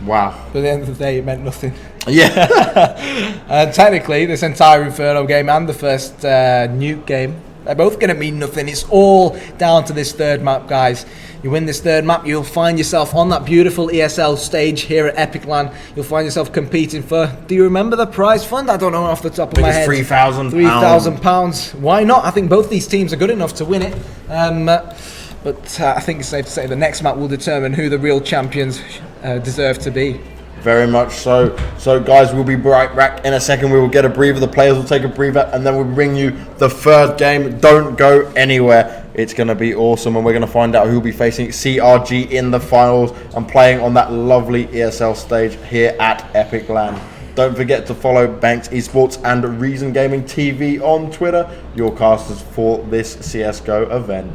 Wow. But at the end of the day, it meant nothing. Yeah. Technically, this entire Inferno game and the first Nuke game, they're both going to mean nothing. It's all down to this third map, guys. You win this third map, you'll find yourself on that beautiful ESL stage here at Epic Land. You'll find yourself competing for, do you remember the prize fund? I don't know off the top of my head. £3,000. £3,000. Why not? I think both these teams are good enough to win it. But I think it's safe to say the next map will determine who the real champions deserve to be. Very much so. So guys, we'll be right back in a second. We will get a breather. The players will take a breather, and then we'll bring you the third game. Don't go anywhere. It's going to be awesome, and we're going to find out who will be facing CRG in the finals and playing on that lovely ESL stage here at Epic Land. Don't forget to follow Banks Esports and Reason Gaming TV on Twitter, your casters for this CSGO event.